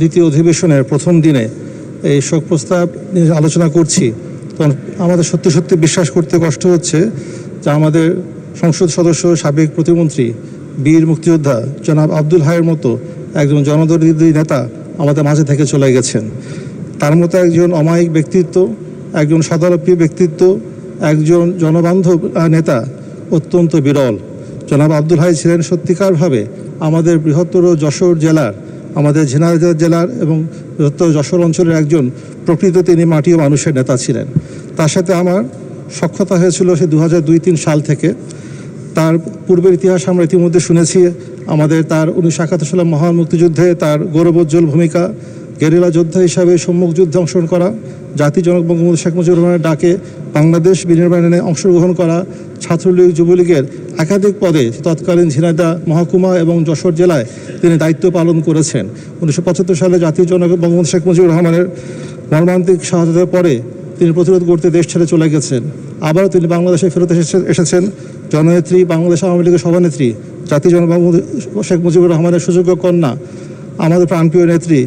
দ্বিতীয় অধিবেশনের প্রথম দিনে এই শোক প্রস্তাব নিয়ে আলোচনা করছি। তো আমাদের সত্যি সত্যি বিশ্বাস করতে কষ্ট হচ্ছে যে আমাদের সংসদ সদস্য, সাবেক প্রতিমন্ত্রী, বীর মুক্তিযোদ্ধা জনাব আব্দুল হাইয়ের মতো একজন জনদরদী নেতা আমাদের মাঝে থেকে চলে গেছেন। তার মতো একজন অমায়িক ব্যক্তিত্ব, একজন সদালাপী ব্যক্তিত্ব, একজন জনবান্ধব নেতা অত্যন্ত বিরল। জনাব আব্দুল হাই ছিলেন সত্যিকারভাবে আমাদের বৃহত্তর যশোর জেলার, আমাদের ঝিনাইদহ জেলার এবং বৃহত্তর যশোর অঞ্চলের একজন প্রকৃত তিনি মাটি ও মানুষের নেতা ছিলেন। তার সাথে আমার সখ্যতা হয়েছিল সে 2002-03 সাল থেকে। তার পূর্বের ইতিহাস আমরা ইতিমধ্যে শুনেছি। আমাদের তার 1971 সালের মহান মুক্তিযুদ্ধে তার গৌরবোজ্জ্বল ভূমিকা, গেরিলা যোদ্ধা হিসাবে সম্মুখ যুদ্ধে অংশগ্রহণ করা, জাতির জনক বঙ্গবন্ধু শেখ মুজিবুর রহমানের ডাকে বাংলাদেশ বিনির্মাণে অংশগ্রহণ করা, ছাত্রলীগ, যুবলীগের একাধিক পদে তৎকালীন ঝিনাইদহ মহকুমা এবং যশোর জেলায় তিনি দায়িত্ব পালন করেছেন। 1975 সালে জাতির জনক বঙ্গবন্ধু শেখ মুজিবুর রহমানের মর্মান্তিক শাহাদাতের পরে তিনি প্রতিরোধ করতে দেশ ছেড়ে চলে গেছেন। আবারও তিনি বাংলাদেশে ফেরত এসেছেন জননেত্রী, বাংলাদেশ আওয়ামী লীগের সভানেত্রী, জাতির জনক বঙ্গবন্ধু শেখ মুজিবুর রহমানের সুযোগ্য কন্যা, আমাদের প্রাণপ্রিয় নেত্রী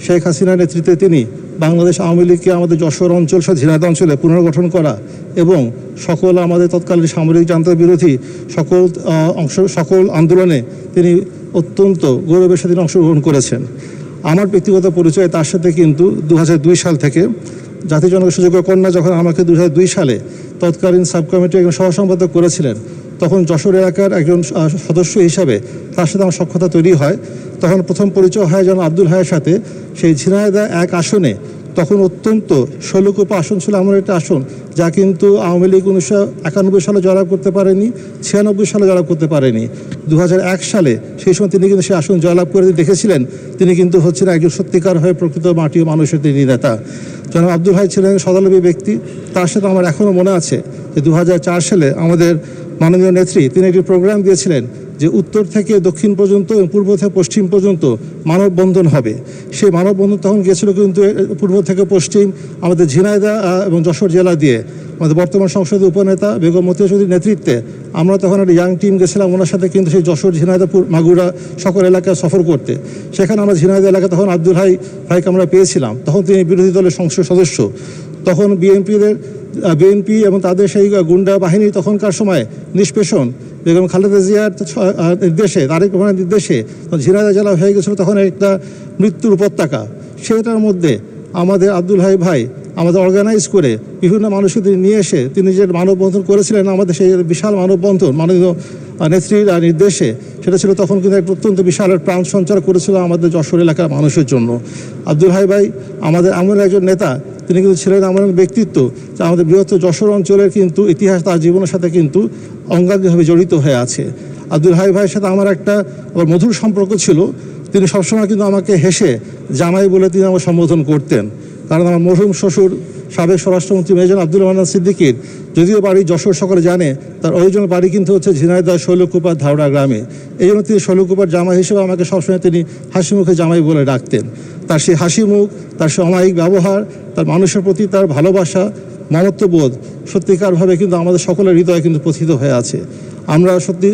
শেখ হাসিনার নেতৃত্বে তিনি বাংলাদেশ আওয়ামী লীগকে আমাদের যশোর অঞ্চল সহ ঝিনাইদহ অঞ্চলে পুনর্গঠন করা এবং সকল আমাদের তৎকালীন সামরিক জান্তা বিরোধী সকল আন্দোলনে তিনি অত্যন্ত গৌরবের সাথে অংশগ্রহণ করেছেন। আমার ব্যক্তিগত পরিচয় তার সাথে কিন্তু 2002 সাল থেকে জাতীয় জনক সুযোগ্য কন্যা যখন আমাকে 2002 সালে তৎকালীন সাব কমিটির একজন সহসম্পাদক করেছিলেন, তখন যশোর এলাকার একজন সদস্য হিসাবে তার সাথে আমার সখ্যতা তৈরি হয়। তখন প্রথম পরিচয় হয় যেন আব্দুল হাইয়ের সাথে সেই ঝিনাইদহ 1 আসনে। তখন অত্যন্ত শৈলকূপা আসন ছিল এমন একটা আসন যা কিন্তু আওয়ামী লীগ 1991 সালে জয়লাভ করতে পারেনি, 96 সালে জয়লাভ করতে পারেনি। 2001 সালে সেই সময় তিনি কিন্তু সেই আসন জয়লাভ করে দেখেছিলেন তিনি কিন্তু হচ্ছেন একজন সত্যিকার হয়ে প্রকৃত মাটি ও মানুষের তিনি নেতা। জনাব আব্দুল হাই ছিলেন সদালবী ব্যক্তি। তার সাথে আমার এখনও মনে আছে যে 2004 সালে আমাদের মাননীয় নেত্রী তিনি একটি প্রোগ্রাম দিয়েছিলেন যে উত্তর থেকে দক্ষিণ পর্যন্ত এবং পূর্ব থেকে পশ্চিম পর্যন্ত মানববন্ধন হবে। সেই মানববন্ধন তখন গিয়েছিল কিন্তু পূর্ব থেকে পশ্চিম আমাদের ঝিনাইদহ এবং যশোর জেলা দিয়ে। আমাদের বর্তমান সংসদের উপনেতা বেগম মতিয়া চৌধুরীর নেতৃত্বে আমরা তখন একটা ইয়াং টিম গেছিলাম ওনার সাথে কিন্তু সেই যশোর, ঝিনাইদহ, মাগুরা সকল এলাকায় সফর করতে। সেখানে আমরা ঝিনাইদহ এলাকায় তখন আব্দুল ভাইকে আমরা পেয়েছিলাম। তখন তিনি বিরোধী দলের সংসদ সদস্য। তখন বিএনপি এবং তাদের সেই গুন্ডা বাহিনী তখনকার সময় নিষ্পেষণ বেগম খালেদা জিয়ার নির্দেশে, তারেক রহমানের নির্দেশে ঝিনাইদহ জেলা হয়ে গেছিলো তখন একটা মৃত্যুর উপত্যকা। সেটার মধ্যে আমাদের আব্দুল হাই ভাই আমাদের অর্গানাইজ করে বিভিন্ন মানুষকে তিনি নিয়ে এসে তিনি যে মানববন্ধন করেছিলেন, আমাদের সেই বিশাল মানববন্ধন মাননীয় নেত্রীর নির্দেশে, সেটা ছিল তখন কিন্তু একটা অত্যন্ত বিশাল প্রাণ সঞ্চার করেছিল আমাদের যশোর এলাকার মানুষের জন্য। আব্দুল হাই ভাই আমাদের এমন একজন নেতা, তিনি কিন্তু ছিলেন এমন ব্যক্তিত্ব যা আমাদের বৃহত্তর যশোর অঞ্চলের কিন্তু ইতিহাস তার জীবনের সাথে কিন্তু অঙ্গাঙ্গিভাবে জড়িত হয়ে আছে। আব্দুল হাই ভাইয়ের সাথে আমার একটা মধুর সম্পর্ক ছিল। তিনি সবসময় কিন্তু আমাকে হেসে জামাই বলে তিনি আমাকে সম্বোধন করতেন। কারণ আমার মরহুম শ্বশুর সাবেক স্বরাষ্ট্রমন্ত্রী মেজর আব্দুল মান্নান সিদ্দিকীর যদিও বাড়ি যশোর সকলে জানে, তার অরিজিনাল বাড়ি কিন্তু হচ্ছে ঝিনাইদহ শৈলকুপা ধাওড়া গ্রামে। এই জন্য তিনি শৈলকুপার জামাই হিসেবে আমাকে সবসময় তিনি হাসি মুখে জামাই বলে ডাকতেন। তার সেই হাসি মুখ, তার সেই অমায়িক ব্যবহার, তার মানুষের প্রতি তার ভালোবাসা, মমত্ববোধ সত্যিকারভাবে কিন্তু আমাদের সকলের হৃদয়ে কিন্তু প্রথিত হয়ে আছে। আমরা সত্যি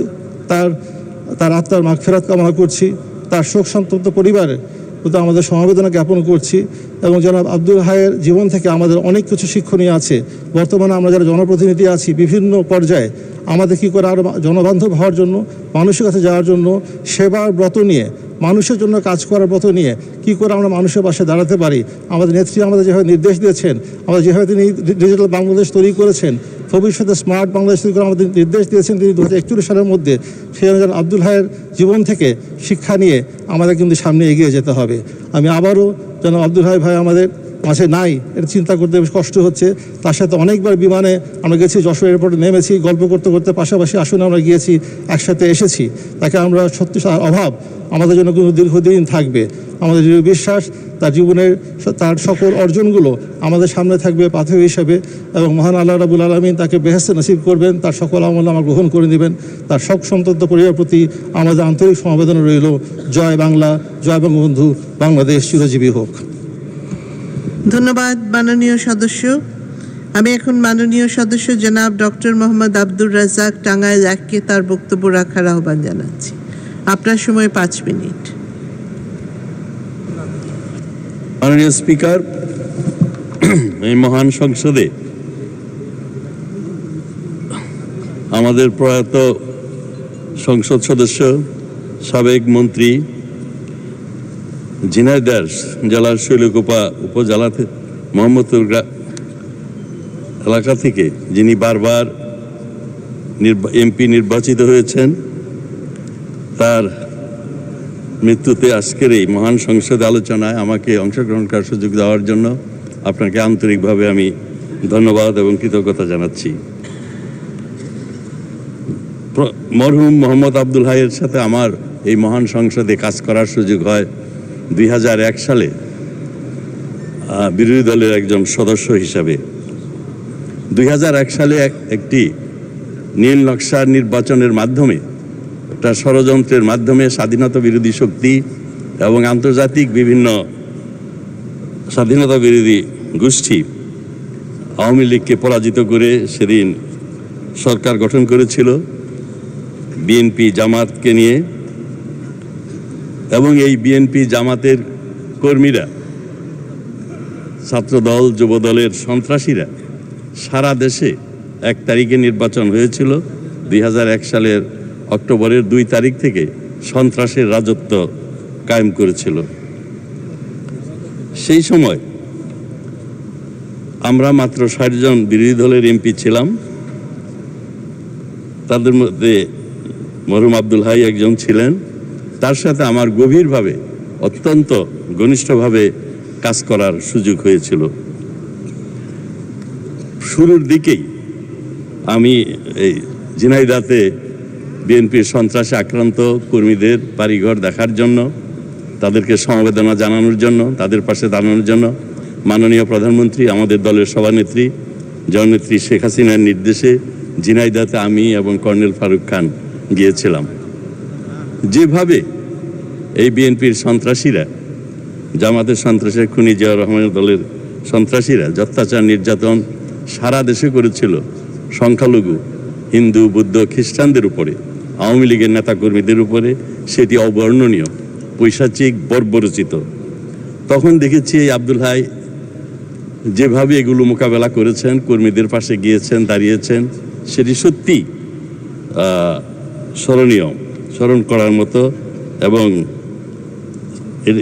তার আত্মার মাগফিরাত কামনা করছি। তার শোক সন্তপ্ত পরিবারে কিন্তু আমাদের সমবেদনা জ্ঞাপন করছি। এবং জনাব আব্দুল হাইয়ের জীবন থেকে আমাদের অনেক কিছু শিক্ষণীয় আছে। বর্তমানে আমরা যারা জনপ্রতিনিধি আছি বিভিন্ন পর্যায়ে আমাদের কী করে আরও জনবান্ধব হওয়ার জন্য, মানুষের কাছে যাওয়ার জন্য, সেবার ব্রত নিয়ে, মানুষের জন্য কাজ করার ব্রত নিয়ে কী করে আমরা মানুষের পাশে দাঁড়াতে পারি। আমাদের নেত্রী আমাদের যেভাবে নির্দেশ দিয়েছেন, আমাদের যেভাবে তিনি ডিজিটাল বাংলাদেশ তৈরি করেছেন, ভবিষ্যতে স্মার্ট বাংলাদেশ তৈরি করে আমাদের নির্দেশ দিয়েছেন তিনি 2041 সালের মধ্যে। সেই অনুযায়ী আব্দুল হাইয়ের জীবন থেকে শিক্ষা নিয়ে আমাদের কিন্তু সামনে এগিয়ে যেতে হবে। আমি আবারও যেন আব্দুল হাই ভাই আমাদের মাঝে নাই এটা চিন্তা করতে বেশ কষ্ট হচ্ছে। তার সাথে অনেকবার বিমানে আমরা গেছি, যশোর এয়ারপোর্টে নেমেছি, গল্প করতে করতে পাশাপাশি আসনে আমরা গিয়েছি, একসাথে এসেছি। তাকে আমরা সত্যি অভাব আমাদের জন্য কিন্তু দীর্ঘদিন থাকবে। আমাদের দৃঢ় বিশ্বাস তার জীবনের তার সকল অর্জনগুলো আমাদের সামনে থাকবে পাথেয় হিসেবে, এবং মহান আল্লাহ রাব্বুল আলামিন তাকে বেহেশতে নসিব করবেন, তার সকল আমল আমরা গ্রহণ করে নেবেন। তার শোক সন্তপ্ত পরিবারের প্রতি আমাদের আন্তরিক সমবেদনা রইল। জয় বাংলা, জয় বঙ্গবন্ধু, বাংলাদেশ চিরজীবী হোক। ধন্যবাদ মাননীয় সদস্য। আমি এখন মাননীয় সদস্য জনাব ডক্টর মোহাম্মদ আব্দুর রাজ্জাক টাঙ্গাইল 1-কে তার বক্তব্য রাখার আহ্বান জানাচ্ছি। আপনার সময় 5 মিনিট। মাননীয় স্পিকার, এই মহান সংসদে আমাদের প্রয়াত সংসদ সদস্য, সাবেক মন্ত্রী, ঝিনাইদহ জেলার শৈলকুপা উপজেলা মোহাম্মদপুর এলাকা থেকে যিনি বারবার এমপি নির্বাচিত হয়েছেন, তার মৃত্যুতে আজকের এই মহান সংসদে আলোচনায় আমাকে অংশগ্রহণ করার সুযোগ দেওয়ার জন্য আপনাকে আন্তরিকভাবে আমি ধন্যবাদ এবং কৃতজ্ঞতা জানাচ্ছি। মরহুম মোহাম্মদ আব্দুল হাইয়ের সাথে আমার এই মহান সংসদে কাজ করার সুযোগ হয় 2001 সালে বিরোধী দলের একজন সদস্য হিসাবে। 2001 সালে একটি নীল নকশার নির্বাচনের মাধ্যমে, একটা ষড়যন্ত্রের মাধ্যমে স্বাধীনতা বিরোধী শক্তি এবং আন্তর্জাতিক বিভিন্ন স্বাধীনতা বিরোধী গোষ্ঠী আওয়ামী লীগকে পরাজিত করে সেদিন সরকার গঠন করেছিল বিএনপি জামাতকে নিয়ে। এবং এই বিএনপি জামাতের কর্মীরা, ছাত্রদল, যুবদলের সন্ত্রাসীরা সারা দেশে 1 তারিখে নির্বাচন হয়েছিল। 2001 সালের অক্টোবরের 2 তারিখ থেকে সন্ত্রাসের রাজত্ব কায়েম করেছিল। সেই সময় আমরা মাত্র ৬০ জন বিরোধী দলের এমপি ছিলাম। তাদের মধ্যে মরহুম আব্দুল হাই একজন ছিলেন। তার সাথে আমার গভীরভাবে, অত্যন্ত ঘনিষ্ঠভাবে কাজ করার সুযোগ হয়েছিল। শুরুর দিকেই আমি এই ঝিনাইদহতে বিএনপির সন্ত্রাসে আক্রান্ত কর্মীদের বাড়িঘর দেখার জন্য, তাদেরকে সমবেদনা জানানোর জন্য, তাদের পাশে দাঁড়ানোর জন্য মাননীয় প্রধানমন্ত্রী, আমাদের দলের সভানেত্রী জননেত্রী শেখ হাসিনার নির্দেশে ঝিনাইদহতে আমি এবং কর্নেল ফারুক খান গিয়েছিলাম। যেভাবে এই বিএনপির সন্ত্রাসীরা, জামাতের সন্ত্রাসের খুনি জিয়াউর রহমানের দলের সন্ত্রাসীরা অত্যাচার নির্যাতন সারা দেশে করেছিল সংখ্যালঘু হিন্দু, বৌদ্ধ, খ্রিস্টানদের উপরে, আওয়ামী লীগের নেতাকর্মীদের উপরে, সেটি অবর্ণনীয়, পৈশাচিক, বর্বরচিত। তখন দেখেছি এই আব্দুল হাই যেভাবে এগুলো মোকাবেলা করেছেন, কর্মীদের পাশে গিয়েছেন, দাঁড়িয়েছেন, সেটি সত্যি স্মরণীয়, স্মরণ করার মতো। এবং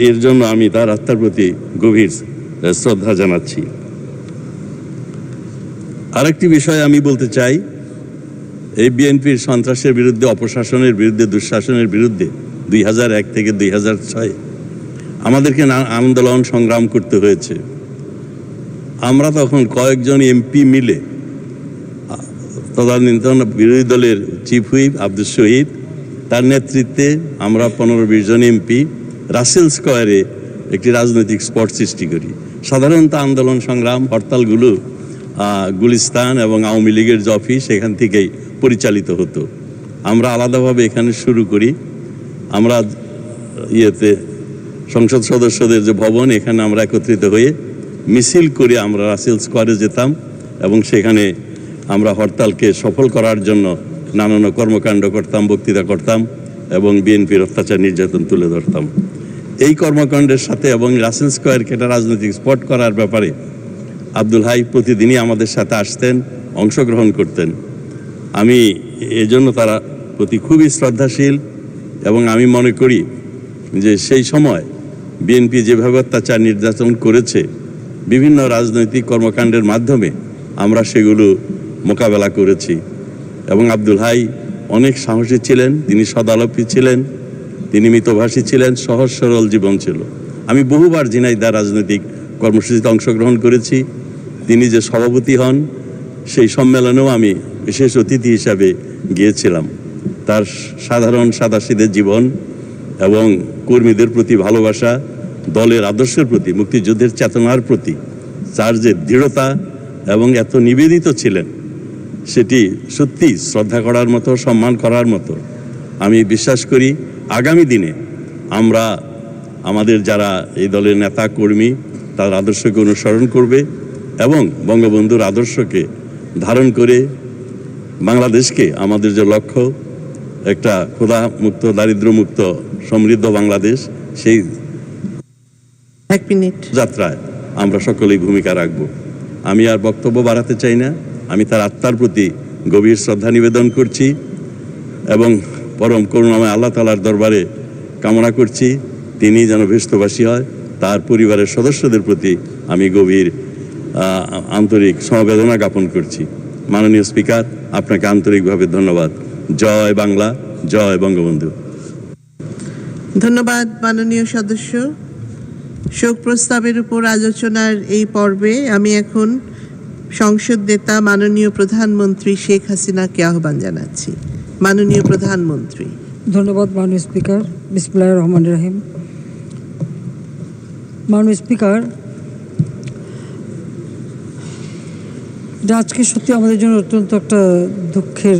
এর জন্য আমি তার আত্মার প্রতি গভীর শ্রদ্ধা জানাচ্ছি। আরেকটি বিষয় আমি বলতে চাই, এই বিএনপির সন্ত্রাসের বিরুদ্ধে, অপশাসনের বিরুদ্ধে, দুঃশাসনের বিরুদ্ধে 2001 থেকে 2006 আমাদেরকে আন্দোলন সংগ্রাম করতে হয়েছে। আমরা তখন কয়েকজন এমপি মিলে, তদানীন্তন বিরোধী দলের চিফ হুইপ আব্দুল শহীদ, তার নেতৃত্বে আমরা 15-20 জন এমপি রাসেল স্কোয়ারে একটি রাজনৈতিক স্পট সৃষ্টি করি। সাধারণত আন্দোলন সংগ্রাম, হরতালগুলো গুলিস্তান এবং আওয়ামী লীগের যে অফিস, সেখান থেকেই পরিচালিত হতো। আমরা আলাদাভাবে এখানে শুরু করি। আমরা সংসদ সদস্যদের যে ভবন, এখানে আমরা একত্রিত হয়ে মিছিল করে আমরা রাসেল স্কোয়ারে যেতাম এবং সেখানে আমরা হরতালকে সফল করার জন্য নানান কর্মকাণ্ড করতাম, বক্তৃতা করতাম এবং বিএনপির অত্যাচার নির্যাতন তুলে ধরতাম। এই কর্মকাণ্ডের সাথে এবং রাসেল স্কোয়ারকে একটা রাজনৈতিক স্পট করার ব্যাপারে আব্দুল হাই প্রতিদিনই আমাদের সাথে আসতেন, অংশগ্রহণ করতেন। আমি এজন্য তার প্রতি খুবই শ্রদ্ধাশীল এবং আমি মনে করি যে সেই সময় বিএনপি যেভাবে অত্যাচার নির্যাতন করেছে, বিভিন্ন রাজনৈতিক কর্মকাণ্ডের মাধ্যমে আমরা সেগুলো মোকাবেলা করেছি। এবং আব্দুল হাই অনেক সাহসী ছিলেন, তিনি সদালাপী ছিলেন, তিনি মিতভাষী ছিলেন, সহজ সরল জীবন ছিল। আমি বহুবার ঝিনাইদহ রাজনৈতিক কর্মসূচিতে অংশগ্রহণ করেছি। তিনি যে সভাপতি হন, সেই সম্মেলনেও আমি বিশেষ অতিথি হিসাবে গিয়েছিলাম। তার সাধারণ সাদাসিধে জীবন এবং কর্মীদের প্রতি ভালোবাসা, দলের আদর্শের প্রতি, মুক্তিযুদ্ধের চেতনার প্রতি তার যে দৃঢ়তা এবং এত নিবেদিত ছিলেন, সেটি সত্যি শ্রদ্ধা করার মতো, সম্মান করার মতো। আমি বিশ্বাস করি আগামী দিনে আমরা আমাদের যারা এই দলের নেতা কর্মী, তার আদর্শকে অনুসরণ করবে এবং বঙ্গবন্ধুর আদর্শকে ধারণ করে বাংলাদেশকে, আমাদের যে লক্ষ্য, একটা ক্ষুধা মুক্ত, দারিদ্র মুক্ত, সমৃদ্ধ বাংলাদেশ, সেই 1 মিনিট যাত্রায় আমরা সকলেই ভূমিকা রাখব। আমি আর বক্তব্য বাড়াতে চাই না। আমি তার আত্মার প্রতি গভীর শ্রদ্ধা নিবেদন করছি এবং পরম করুণাময় আল্লাহ তাআলার দরবারে কামনা করছি তিনি যেন ভেস্টবাসী হয়। তার পরিবারের সদস্যদের প্রতি আমি গভীর আন্তরিক সমবেদনা জ্ঞাপন করছি। মাননীয় স্পিকার, আপনাকে আন্তরিকভাবে ধন্যবাদ। জয় বাংলা, জয় বঙ্গবন্ধু। ধন্যবাদ মাননীয় সদস্য। শোক প্রস্তাবের উপর আলোচনার এই পর্বে আমি এখন সংসদ নেতা মাননীয় প্রধানমন্ত্রী শেখ হাসিনাকে আহ্বান জানাচ্ছি। মাননীয় প্রধানমন্ত্রী। ধন্যবাদ মাননীয় স্পিকার। বিসমিল্লাহির রহমানির রহিম। মাননীয় স্পিকার, আজকে সত্যি আমাদের জন্য অত্যন্ত একটা দুঃখের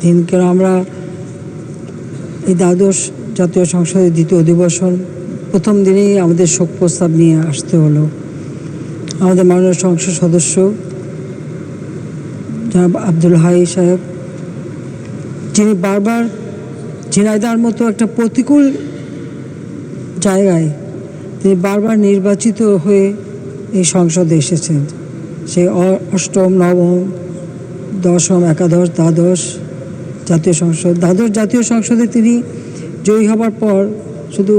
দিন, কেন আমরা এই দ্বাদশ জাতীয় সংসদের দ্বিতীয় অধিবেশন প্রথম দিনেই আমাদের শোক প্রস্তাব নিয়ে আসতে হলো। আমাদের মাননীয় সংসদ সদস্য জনাব আব্দুল হাই সাহেব, যিনি বারবার ঝিনাইদহর মতো একটা প্রতিকূল জায়গায় তিনি বারবার নির্বাচিত হয়ে এই সংসদে এসেছেন। সেই অষ্টম, নবম, দশম, একাদশ, দ্বাদশ জাতীয় সংসদ, দ্বাদশ জাতীয় সংসদে তিনি জয়ী হবার পর শুধু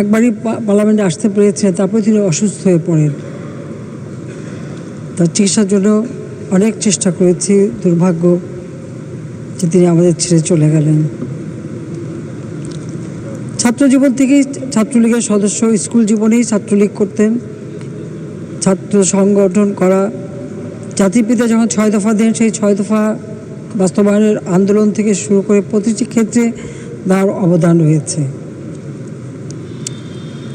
একবারই পার্লামেন্টে আসতে পেরেছিলেন, তারপরে তিনি অসুস্থ হয়ে পড়েন। তার চিকিৎসার জন্য অনেক চেষ্টা করেছি, দুর্ভাগ্য যে তিনি আমাদের ছেড়ে চলে গেলেন। ছাত্র জীবন থেকেই ছাত্রলীগের সদস্য, স্কুল জীবনেই ছাত্রলীগ করতেন, ছাত্র সংগঠন করা। জাতির পিতা যখন 6 দফা দেন, সেই 6 দফা বাস্তবায়নের আন্দোলন থেকে শুরু করে প্রতিটি ক্ষেত্রে তার অবদান রয়েছে।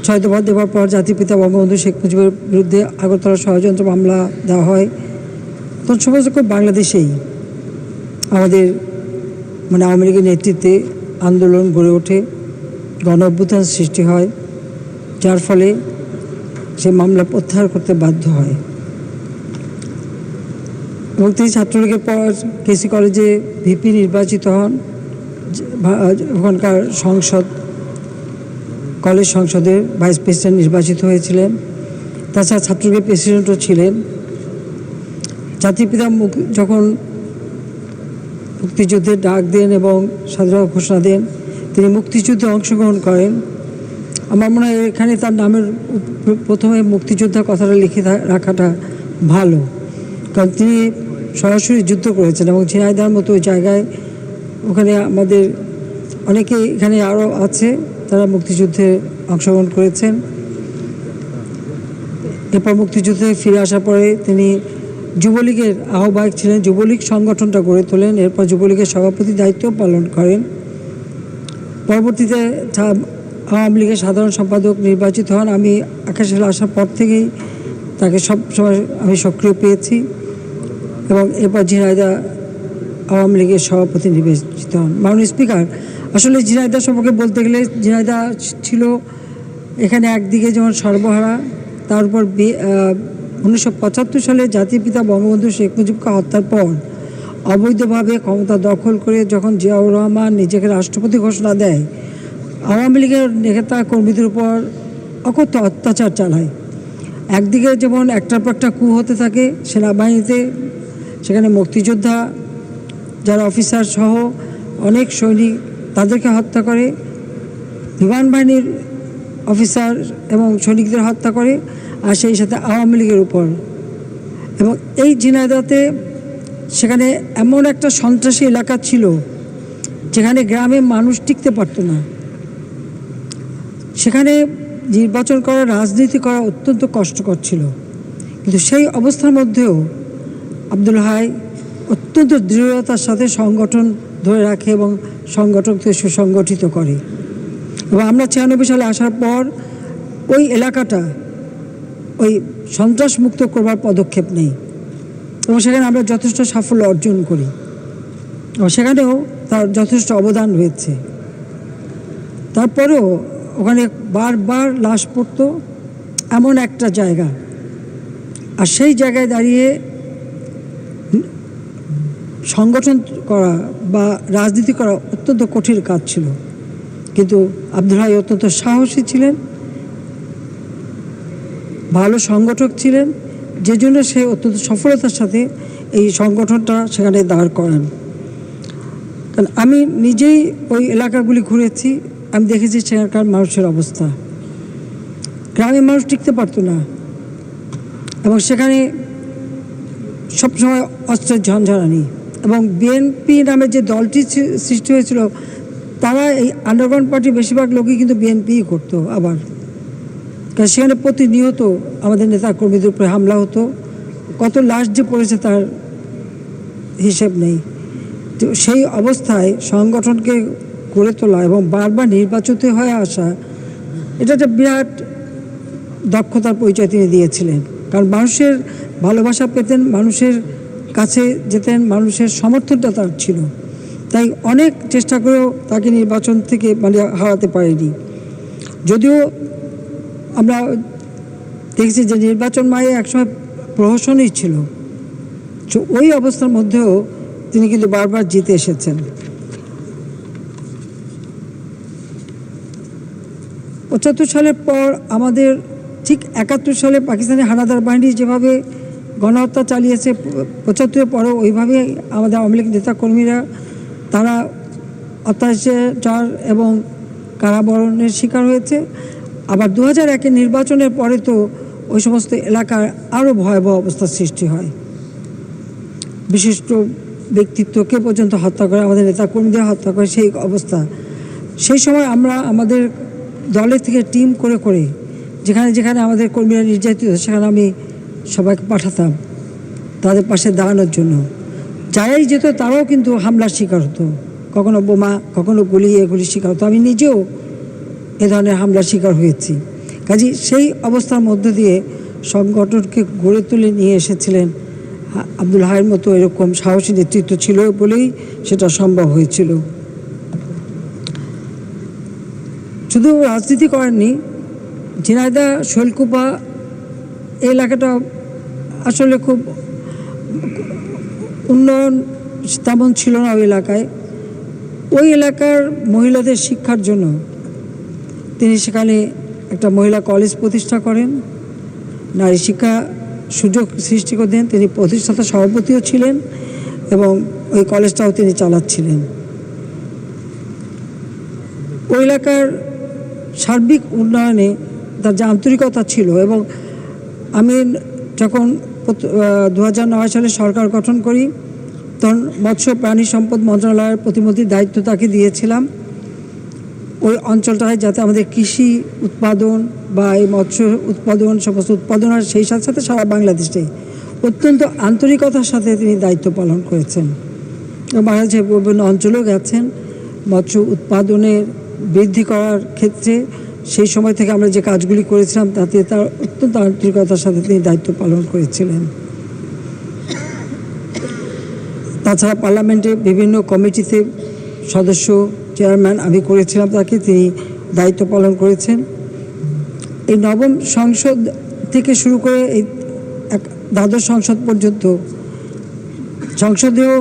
6 দফা দেওয়ার পর জাতির পিতা বঙ্গবন্ধু শেখ মুজিবের বিরুদ্ধে আগরতলা ষড়যন্ত্র মামলা দেওয়া হয়। তখন সমস্ত বাংলাদেশেই আমাদের আওয়ামী লীগের নেতৃত্বে আন্দোলন গড়ে ওঠে, গণ অভ্যুত্থান সৃষ্টি হয়, যার ফলে সে মামলা প্রত্যাহার করতে বাধ্য হয়। এবং তিনি ছাত্রলীগের পর কেসি কলেজে ভিপি নির্বাচিত হন। ওখানকার কলেজ সংসদের ভাইস প্রেসিডেন্ট নির্বাচিত হয়েছিলেন। তাছাড়া ছাত্রলীগের প্রেসিডেন্টও ছিলেন। জাতির পিতা যখন মুক্তিযুদ্ধের ডাক দেন এবং স্বাধীনতা ঘোষণা দেন, তিনি মুক্তিযুদ্ধে অংশগ্রহণ করেন। আমার মনে হয় এখানে তার নামের প্রথমে মুক্তিযোদ্ধা কথাটা লিখে রাখাটা ভালো, কারণ তিনি সরাসরি যুদ্ধ করেছেন এবং ঝিনাইদহের মতো ওই জায়গায়, ওখানে আমাদের অনেকে এখানে আরও আছে তারা মুক্তিযুদ্ধে অংশগ্রহণ করেছেন। এরপর মুক্তিযুদ্ধে ফিরে আসার পরে তিনি যুবলীগের আহ্বায়ক ছিলেন, যুবলীগ সংগঠনটা গড়ে তোলেন। এরপর যুবলীগের সভাপতির দায়িত্ব পালন করেন। পরবর্তীতে আওয়ামী লীগের সাধারণ সম্পাদক নির্বাচিত হন। আমি আকাশে আসার পর থেকেই তাকে সব সময় আমি সক্রিয় পেয়েছি এবং এরপর ঝিনাইদহ আওয়ামী লীগের সভাপতি নির্বাচিত হন। মাননীয় স্পিকার, আসলে ঝিনাইদহ সম্পর্কে বলতে গেলে ঝিনাইদহ ছিল এখানে একদিকে যেমন সর্বহারা, তার উপর 1975 সালে জাতির পিতা বঙ্গবন্ধু শেখ মুজিবকে হত্যার পর অবৈধভাবে ক্ষমতা দখল করে যখন জিয়াউর রহমান নিজেকে রাষ্ট্রপতি ঘোষণা দেয়, আওয়ামী লীগের নেতা কর্মীদের উপর অকথ্য অত্যাচার চালায়। একদিকে যেমন একটার পর একটা কূ হতে থাকে সেনাবাহিনীতে, সেখানে মুক্তিযোদ্ধা যারা অফিসার সহ অনেক সৈনিক তাদেরকে হত্যা করে, বিমান বাহিনীর অফিসার এবং সৈনিকদের হত্যা করে, আর সেই সাথে আওয়ামী লীগের উপর। এবং এই ঝিনাইদহতে সেখানে এমন একটা সন্ত্রাসী এলাকা ছিল যেখানে গ্রামে মানুষ টিকতে পারতো না। সেখানে নির্বাচন করা, রাজনীতি করা অত্যন্ত কষ্টকর ছিল। কিন্তু সেই অবস্থার মধ্যেও আব্দুল হাই অত্যন্ত দৃঢ়তার সাথে সংগঠন ধরে রাখে এবং সংগঠনকে সুসংগঠিত করে। এবং আমরা 96 সালে আসার পর ওই এলাকাটা ওই সন্ত্রাস মুক্ত করবার পদক্ষেপ নেই এবং সেখানে আমরা যথেষ্ট সাফল্য অর্জন করি এবং সেখানেও তার যথেষ্ট অবদান রয়েছে। তারপরেও ওখানে বারবার লাশ পড়তো এমন একটা জায়গা, আর সেই জায়গায় দাঁড়িয়ে সংগঠন করা বা রাজনীতি করা অত্যন্ত কঠিন কাজ ছিল। কিন্তু আব্দুল হাই অত্যন্ত সাহসী ছিলেন, ভালো সংগঠক ছিলেন, যে জন্য সে অত্যন্ত সফলতার সাথে এই সংগঠনটা সেখানে দাঁড় করেন। কারণ আমি নিজেই ওই এলাকাগুলি ঘুরেছি, আমি দেখেছি সেখানকার মানুষের অবস্থা। গ্রামের মানুষ টিকতে পারতো না এবং সেখানে সবসময় অস্ত্রের ঝঞ্ঝানি। এবং বিএনপি নামে যে দলটি সৃষ্টি হয়েছিল, তারা এই আন্ডারগ্রাউন্ড পার্টির বেশিরভাগ লোকই কিন্তু বিএনপিই করতো। আবার কারণ সেখানে প্রতিনিয়ত আমাদের নেতা কর্মীদের উপরে হামলা হতো, কত লাশ যে পড়েছে তার হিসেব নেই। তো সেই অবস্থায় সংগঠনকে গড়ে তোলা এবং বারবার নির্বাচিত হয়ে আসা, এটা একটা বিরাট দক্ষতার পরিচয় তিনি দিয়েছিলেন। কারণ মানুষের ভালোবাসা পেতেন, মানুষের কাছে যেতেন, মানুষের সমর্থনটা তার ছিল। তাই অনেক চেষ্টা করেও তাকে নির্বাচন থেকে হারাতে পারেনি। যদিও আমরা দেখছি যে নির্বাচন একসময় প্রহসনই ছিল, তো ওই অবস্থার মধ্যেও তিনি কিন্তু বারবার জিতে এসেছেন। 75 সালের পর আমাদের ঠিক 71 সালে পাকিস্তানি হানাদার বাহিনী যেভাবে গণহত্যা চালিয়েছে, 75-এর পরেও ওইভাবে আমাদের আওয়ামী লীগ নেতাকর্মীরা তারা অত্যাচার এবং কারাবরণের শিকার হয়েছে। আবার 2001-এর নির্বাচনের পরে তো ওই সমস্ত এলাকার আরও ভয়াবহ অবস্থার সৃষ্টি হয়। বিশিষ্ট ব্যক্তিত্বকে পর্যন্ত হত্যা করে, আমাদের নেতাকর্মীদের হত্যা করে, সেই অবস্থা। সেই সময় আমরা আমাদের দলের থেকে টিম করে করে যেখানে যেখানে আমাদের কর্মীরা নির্যাতিত সেখানে আমি সবাইকে পাঠাতাম তাদের পাশে দাঁড়ানোর জন্য। যারাই যেত তারাও কিন্তু হামলার শিকার হতো, কখনো বোমা, কখনো গুলি, এগুলির শিকার হতো। আমি নিজেও এ ধরনের হামলার শিকার হয়েছি। কাজে সেই অবস্থার মধ্য দিয়ে সংগঠনকে গড়ে তুলে নিয়ে এসেছিলেন আব্দুল হাইয়ের মতো এরকম সাহসী নেতৃত্ব ছিল বলেই সেটা সম্ভব হয়েছিল। শুধু রাজনীতি করেননি, ঝিনাইদহ শৈলকুপা এই এলাকাটা আসলে খুব উন্নয়ন তেমন ছিল না ওই এলাকায়। ওই এলাকার মহিলাদের শিক্ষার জন্য তিনি সেখানে একটা মহিলা কলেজ প্রতিষ্ঠা করেন, নারী শিক্ষা সুযোগ সৃষ্টি করে দেন। তিনি প্রতিষ্ঠাতা সভাপতিও ছিলেন এবং ওই কলেজটাও তিনি চালাচ্ছিলেন। ওই এলাকার সার্বিক উন্নয়নে তার যে আন্তরিকতা ছিল, এবং আমি যখন 2009 সালে সরকার গঠন করি তখন মৎস্য প্রাণী সম্পদ মন্ত্রণালয়ের প্রতিমন্ত্রীর দায়িত্ব তাকে দিয়েছিলাম ওই অঞ্চলটায় যাতে আমাদের কৃষি উৎপাদন বা এই মৎস্য উৎপাদন সমস্ত উৎপাদন আর সেই সাথে সাথে সারা বাংলাদেশে অত্যন্ত আন্তরিকতার সাথে তিনি দায়িত্ব পালন করেছেন। বাংলাদেশের বিভিন্ন অঞ্চলেও গেছেন মৎস্য উৎপাদনের বৃদ্ধি করার ক্ষেত্রে। সেই সময় থেকে আমরা যে কাজগুলি করেছিলাম তাতে তার অত্যন্ত আন্তরিকতার সাথে তিনি দায়িত্ব পালন করেছিলেন। তাছাড়া পার্লামেন্টে বিভিন্ন কমিটিতে সদস্য, চেয়ারম্যান আমি করেছিলাম তাকে, তিনি দায়িত্ব পালন করেছেন। এই নবম সংসদ থেকে শুরু করে এই দ্বাদশ সংসদ পর্যন্ত সংসদেও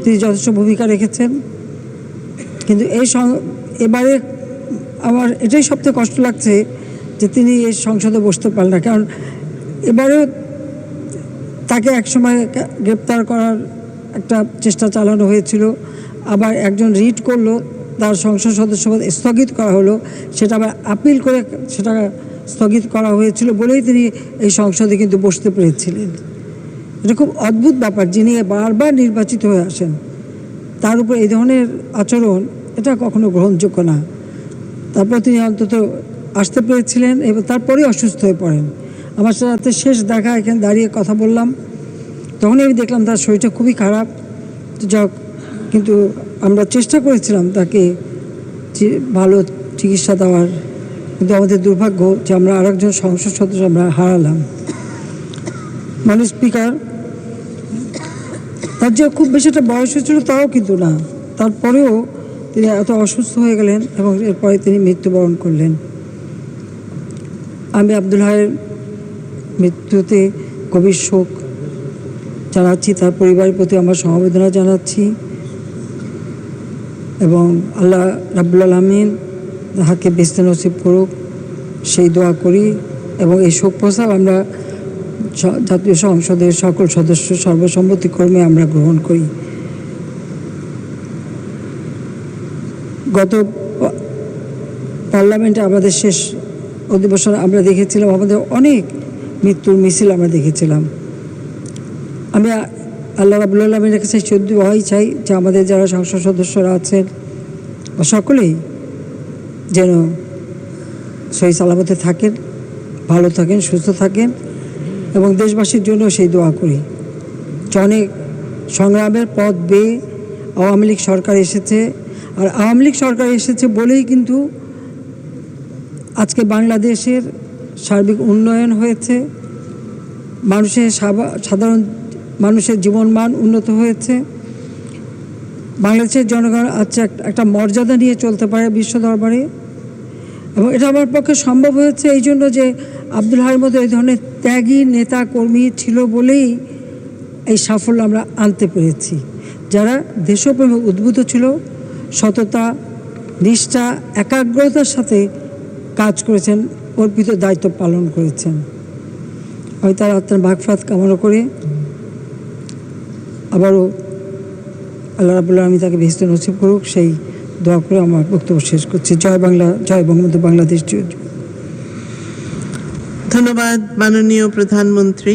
তিনি যথেষ্ট ভূমিকা রেখেছেন। কিন্তু এবারে আমার এটাই সবথেকে কষ্ট লাগছে যে তিনি এই সংসদে বসতে পারেন না, কারণ এবারেও তাকে একসময় গ্রেপ্তার করার একটা চেষ্টা চালানো হয়েছিল, আবার একজন রিট করলো, তার সংসদ সদস্যপদ স্থগিত করা হলো, সেটা আবার আপিল করে সেটা স্থগিত করা হয়েছিল বলেই তিনি এই সংসদে কিন্তু বসতে পেরেছিলেন। এটা খুব অদ্ভুত ব্যাপার, যিনি বারবার নির্বাচিত হয়ে আসেন তার উপর এই ধরনের আচরণ, এটা কখনো গ্রহণযোগ্য না। তারপর তিনি অন্তত আসতে পেরেছিলেন এবং তারপরেই অসুস্থ হয়ে পড়েন। আমার সাথে শেষ দেখা এখানে দাঁড়িয়ে কথা বললাম, তখনই আমি দেখলাম তার শরীরটা খুবই খারাপ। যাক, কিন্তু আমরা চেষ্টা করেছিলাম তাকে ভালো চিকিৎসা দেওয়ার, কিন্তু আমাদের দুর্ভাগ্য যে আমরা আরেকজন সংসদ সদস্য আমরা হারালাম। মাননীয় স্পিকার, তার যে খুব বেশি একটা বয়স হয়েছিল তাও কিন্তু না, তারপরেও তিনি এত অসুস্থ হয়ে গেলেন এবং এরপরে তিনি মৃত্যুবরণ করলেন। আমি আব্দুল হাইয়ের মৃত্যুতে গভীর শোক জানাচ্ছি, তার পরিবারের প্রতি আমার সমবেদনা জানাচ্ছি এবং আল্লাহ রাব্বুল আলামিন তাহাকে বেহেশত নসিব করুক সেই দোয়া করি। এবং এই শোক প্রস্তাব আমরা জাতীয় সংসদের সকল সদস্য সর্বসম্মতিক্রমে আমরা গ্রহণ করি। গত পার্লামেন্টে আমাদের শেষ অধিবেশন আমরা দেখেছিলাম, আমাদের অনেক মৃত্যুর মিছিল আমরা দেখেছিলাম। আমি আল্লাহ রাব্বুল আলামিনের কাছে শুধু দোয়াই চাই যে আমাদের যারা সংসদ সদস্যরা আছেন সকলেই যেন সহি সালামতে থাকেন, ভালো থাকেন, সুস্থ থাকেন এবং দেশবাসীর জন্য সেই দোয়া করি। অনেক সংগ্রামের পথ বেয়ে আওয়ামী লীগ সরকার এসেছে, আর আওয়ামী লীগ সরকার এসেছে বলেই কিন্তু আজকে বাংলাদেশের সার্বিক উন্নয়ন হয়েছে, মানুষের সাধারণ মানুষের জীবনমান উন্নত হয়েছে, বাংলাদেশের জনগণ আজকে একটা মর্যাদা নিয়ে চলতে পারে বিশ্ব দরবারে। এবং এটা আমার পক্ষে সম্ভব হয়েছে এই জন্য যে আব্দুল হাইয়ের মতো এই ধরনের ত্যাগী নেতা কর্মী ছিল বলেই এই সাফল্য আমরা আনতে পেরেছি। যারা দেশপ্রেমে উদ্বুদ্ধ ছিল, সততা, নিষ্ঠা, একাগ্রতার সাথে কাজ করেছেন, অর্পিত দায়িত্ব পালন করেছেন। আমি তার আত্মার মাগফিরাত কামনা করে আবারও আল্লাহ রাব্বুল আলামিন তাকে বেহেশত নসিব করুক সেই দোয়া করে আমার বক্তব্য শেষ করছি। জয় বাংলা, জয় বঙ্গবন্ধু, বাংলাদেশ। ধন্যবাদ মাননীয় প্রধানমন্ত্রী।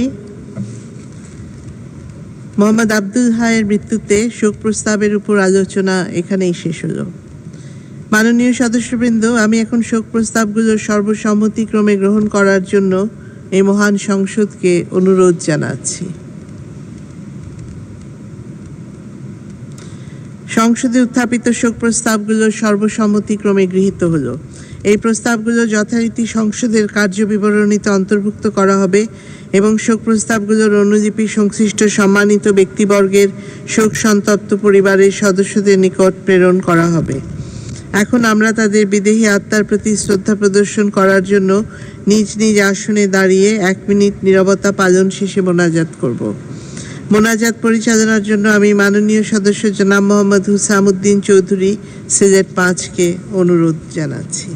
মোহাম্মদ আব্দুল হাইয়ের মৃত্যুতে শোক প্রস্তাবের উপর আলোচনা এখানেই শেষ হলো। মাননীয় সদস্যবৃন্দ, আমি এখন শোক প্রস্তাবগুলো সর্বসম্মতিক্রমে গ্রহণ করার জন্য এই মহান সংসদকে অনুরোধ জানাচ্ছি। সংসদে উত্থাপিত শোক প্রস্তাবগুলো সর্বসম্মতিক্রমে গৃহীত হলো। এই প্রস্তাবগুলো যথারীতি সংসদের কার্যবিবরণীতে অন্তর্ভুক্ত করা হবে এবং শোক প্রস্তাবগুলোর অনুলিপি সংশ্লিষ্ট সম্মানিত ব্যক্তিবর্গের শোক সন্তপ্ত পরিবারের সদস্যদের নিকট প্রেরণ করা হবে। এখন আমরা তাদের বিদেহী আত্মার প্রতি শ্রদ্ধা প্রদর্শন করার জন্য নিজ নিজ আসনে দাঁড়িয়ে 1 মিনিট নীরবতা পালন শেষে মোনাজাত করব। মোনাজাত পরিচালনার জন্য আমি মাননীয় সদস্য জনাব মোহাম্মদ হুসামউদ্দিন চৌধুরী সিলেট 5কে অনুরোধ জানাচ্ছি।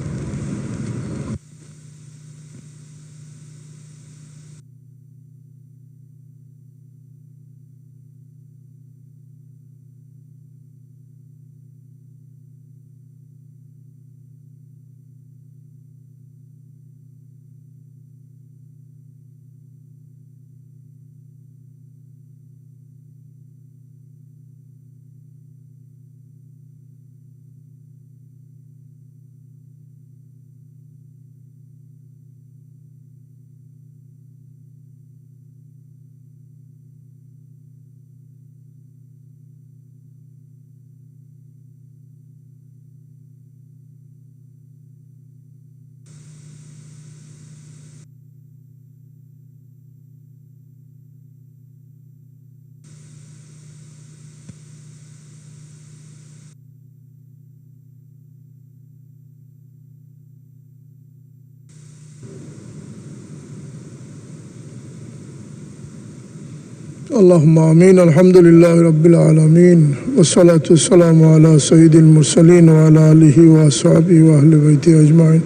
اللهم آمين. الحمد لله رب العالمين والصلاة والسلام على سيد المرسلين وعلى آله وأصحابه وأهل بيته أجمعين.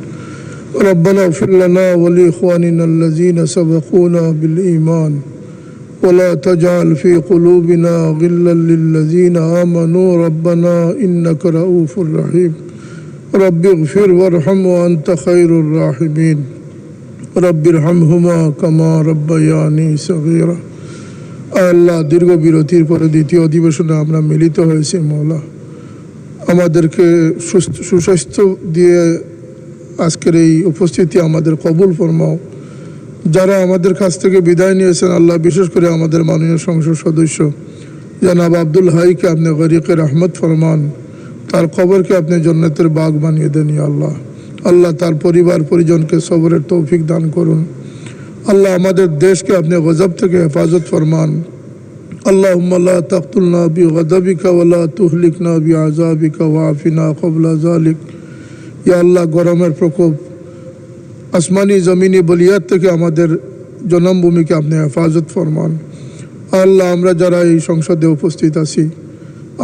ربنا اغفر لنا ولإخواننا الذين سبقونا بالإيمان ولا تجعل في قلوبنا غلا للذين آمنوا ربنا إنك رؤوف رحيم. رب اغفر وارحم وأنت خير الراحمين. رب ارحمهما كما ربياني صغيرا. আল্লাহ, দীর্ঘ বিরতির পরে দ্বিতীয় অধিবেশনে আমরা মিলিত হয়েছি। মওলা, আমাদেরকে সুস্বাস্থ্য দিয়ে আজকের এই উপস্থিতি আমাদের কবুল ফরমাও। যারা আমাদের কাছ থেকে বিদায় নিয়েছেন আল্লাহ, বিশেষ করে আমাদের মাননীয় সংসদ সদস্য জনাব আব্দুল হাইকে আপনি গরিকে রহমত ফরমান, তার কবরকে আপনি জান্নাতের বাগ বানিয়ে দেন। আল্লাহ, আল্লাহ তার পরিবার পরিজনকে সবরের তৌফিক দান করুন। আল্লাহ, আমাদের দেশকে আপনি গজব থেকে হেফাজত ফরমান। আল্লাহুম্মা লা তাকতুলনা বিগযবিকা ওয়া লা তুহলিকনা বিআযাবিকা ওয়াফিনা ক্বাবলা যালিক। ইয়া আল্লাহ, গরমের প্রকোপ, আসমানি জমিনি বলিয়াত থেকে আমাদের জন্মভূমিকে আপনি হেফাজত ফরমান। আল্লাহ, আমরা যারা এই সংসদে উপস্থিত আছি,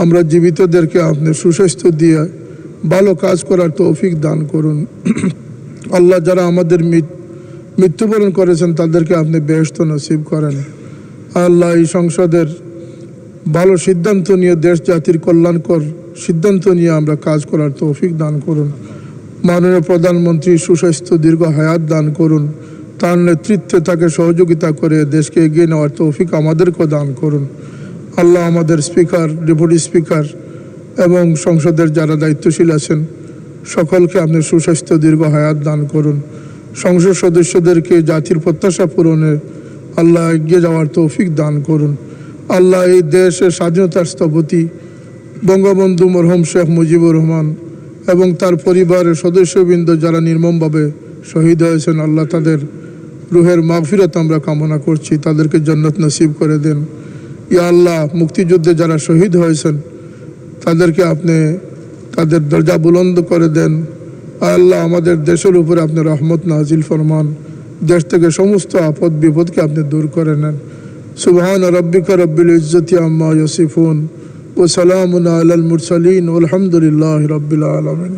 আমরা জীবিতদেরকে আপনি সুস্বাস্থ্য দিয়ে ভালো কাজ করার তৌফিক দান করুন। আল্লাহ, যারা আমাদের মৃত্যুবরণ করেছেন তাদেরকে আপনি বেহেশত নসিব করেন। আল্লাহ, এই সংসদের ভালো সিদ্ধান্ত নিয়ে দেশ জাতির কল্যাণকর সিদ্ধান্ত নিয়ে আমরা কাজ করার তৌফিক দান করুন। মাননীয় প্রধানমন্ত্রী সুস্বাস্থ্য দীর্ঘ হায়াত দান করুন। তার নেতৃত্বে তাকে সহযোগিতা করে দেশকে এগিয়ে নেওয়ার তৌফিক আমাদেরকেও দান করুন। আল্লাহ, আমাদের স্পিকার, ডেপুটি স্পিকার এবং সংসদের যারা দায়িত্বশীল আছেন সকলকে আপনি সুস্বাস্থ্য দীর্ঘ হায়াত দান করুন। সংসদ সদস্যদেরকে জাতির প্রত্যাশা পূরণে আল্লাহ এগিয়ে যাওয়ার তৌফিক দান করুন। আল্লাহ, এই দেশের স্বাধীনতার স্থপতি বঙ্গবন্ধু মরহুম শেখ মুজিবুর রহমান এবং তার পরিবারের সদস্যবৃন্দ যারা নির্মমভাবে শহীদ হয়েছেন, আল্লাহ তাদের রুহের মাগফিরাত আমরা কামনা করছি, তাদেরকে জান্নাত নসিব করে দেন। ইয়া আল্লাহ, মুক্তিযুদ্ধে যারা শহীদ হয়েছেন তাদেরকে আপনি তাদের দরজা বুলন্দ করে দেন। আল্লাহ, আমাদের দেশের উপরে আপনি রহমত নাজিল ফরমান, দেশ থেকে সমস্ত আপদ বিপদকে আপনি দূর করে নেন। সুবহান রাব্বিকা রব্বিল ইজ্জতি আম্মা ইয়াসিফুন ওয়া সালামুন আলাল মুরসালিন ওয়া আলহামদুলিল্লাহি রাব্বিল আলামিন।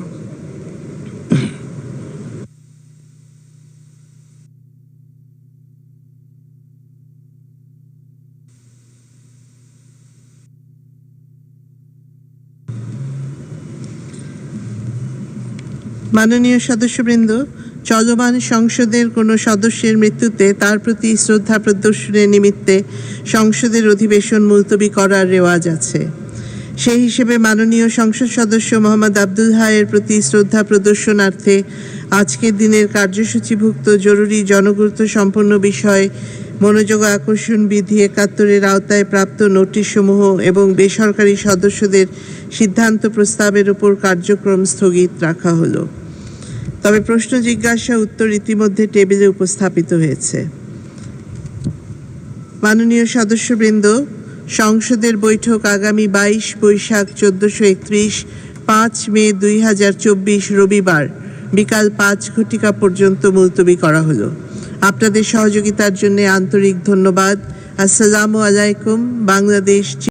মাননীয় সদস্যবৃন্দ, চলমান সংসদের কোনো সদস্যের মৃত্যুতে তার প্রতি শ্রদ্ধা প্রদর্শনের নিমিত্তে সংসদের অধিবেশন মুলতবি করার রেওয়াজ আছে। সেই হিসেবে মাননীয় সংসদ সদস্য মোহাম্মদ আব্দুল হাইয়ের প্রতি শ্রদ্ধা প্রদর্শনার্থে আজকের দিনের কার্যসূচিভুক্ত জরুরি জনগুরুত্ব সম্পন্ন বিষয় মনোযোগ আকর্ষণ বিধি ৭১-এর আওতায় প্রাপ্ত নোটিশসমূহ এবং বেসরকারি সদস্যদের সিদ্ধান্ত প্রস্তাবের উপর কার্যক্রম স্থগিত রাখা হলো। তবে প্রশ্ন জিজ্ঞাসা উত্তর ইতিমধ্যে টেবিলে উপস্থাপিত হয়েছে। মাননীয় সদস্যবৃন্দ, সংসদের বৈঠক আগামী ২২ বৈশাখ ১৪৩১ ৫ মে ২০২৪ রবিবার বিকাল ৫ ঘটিকা পর্যন্ত মুলতবি করা হলো। আপনাদের সহযোগিতার জন্য আন্তরিক ধন্যবাদ। আসসালামু আলাইকুম। বাংলাদেশ।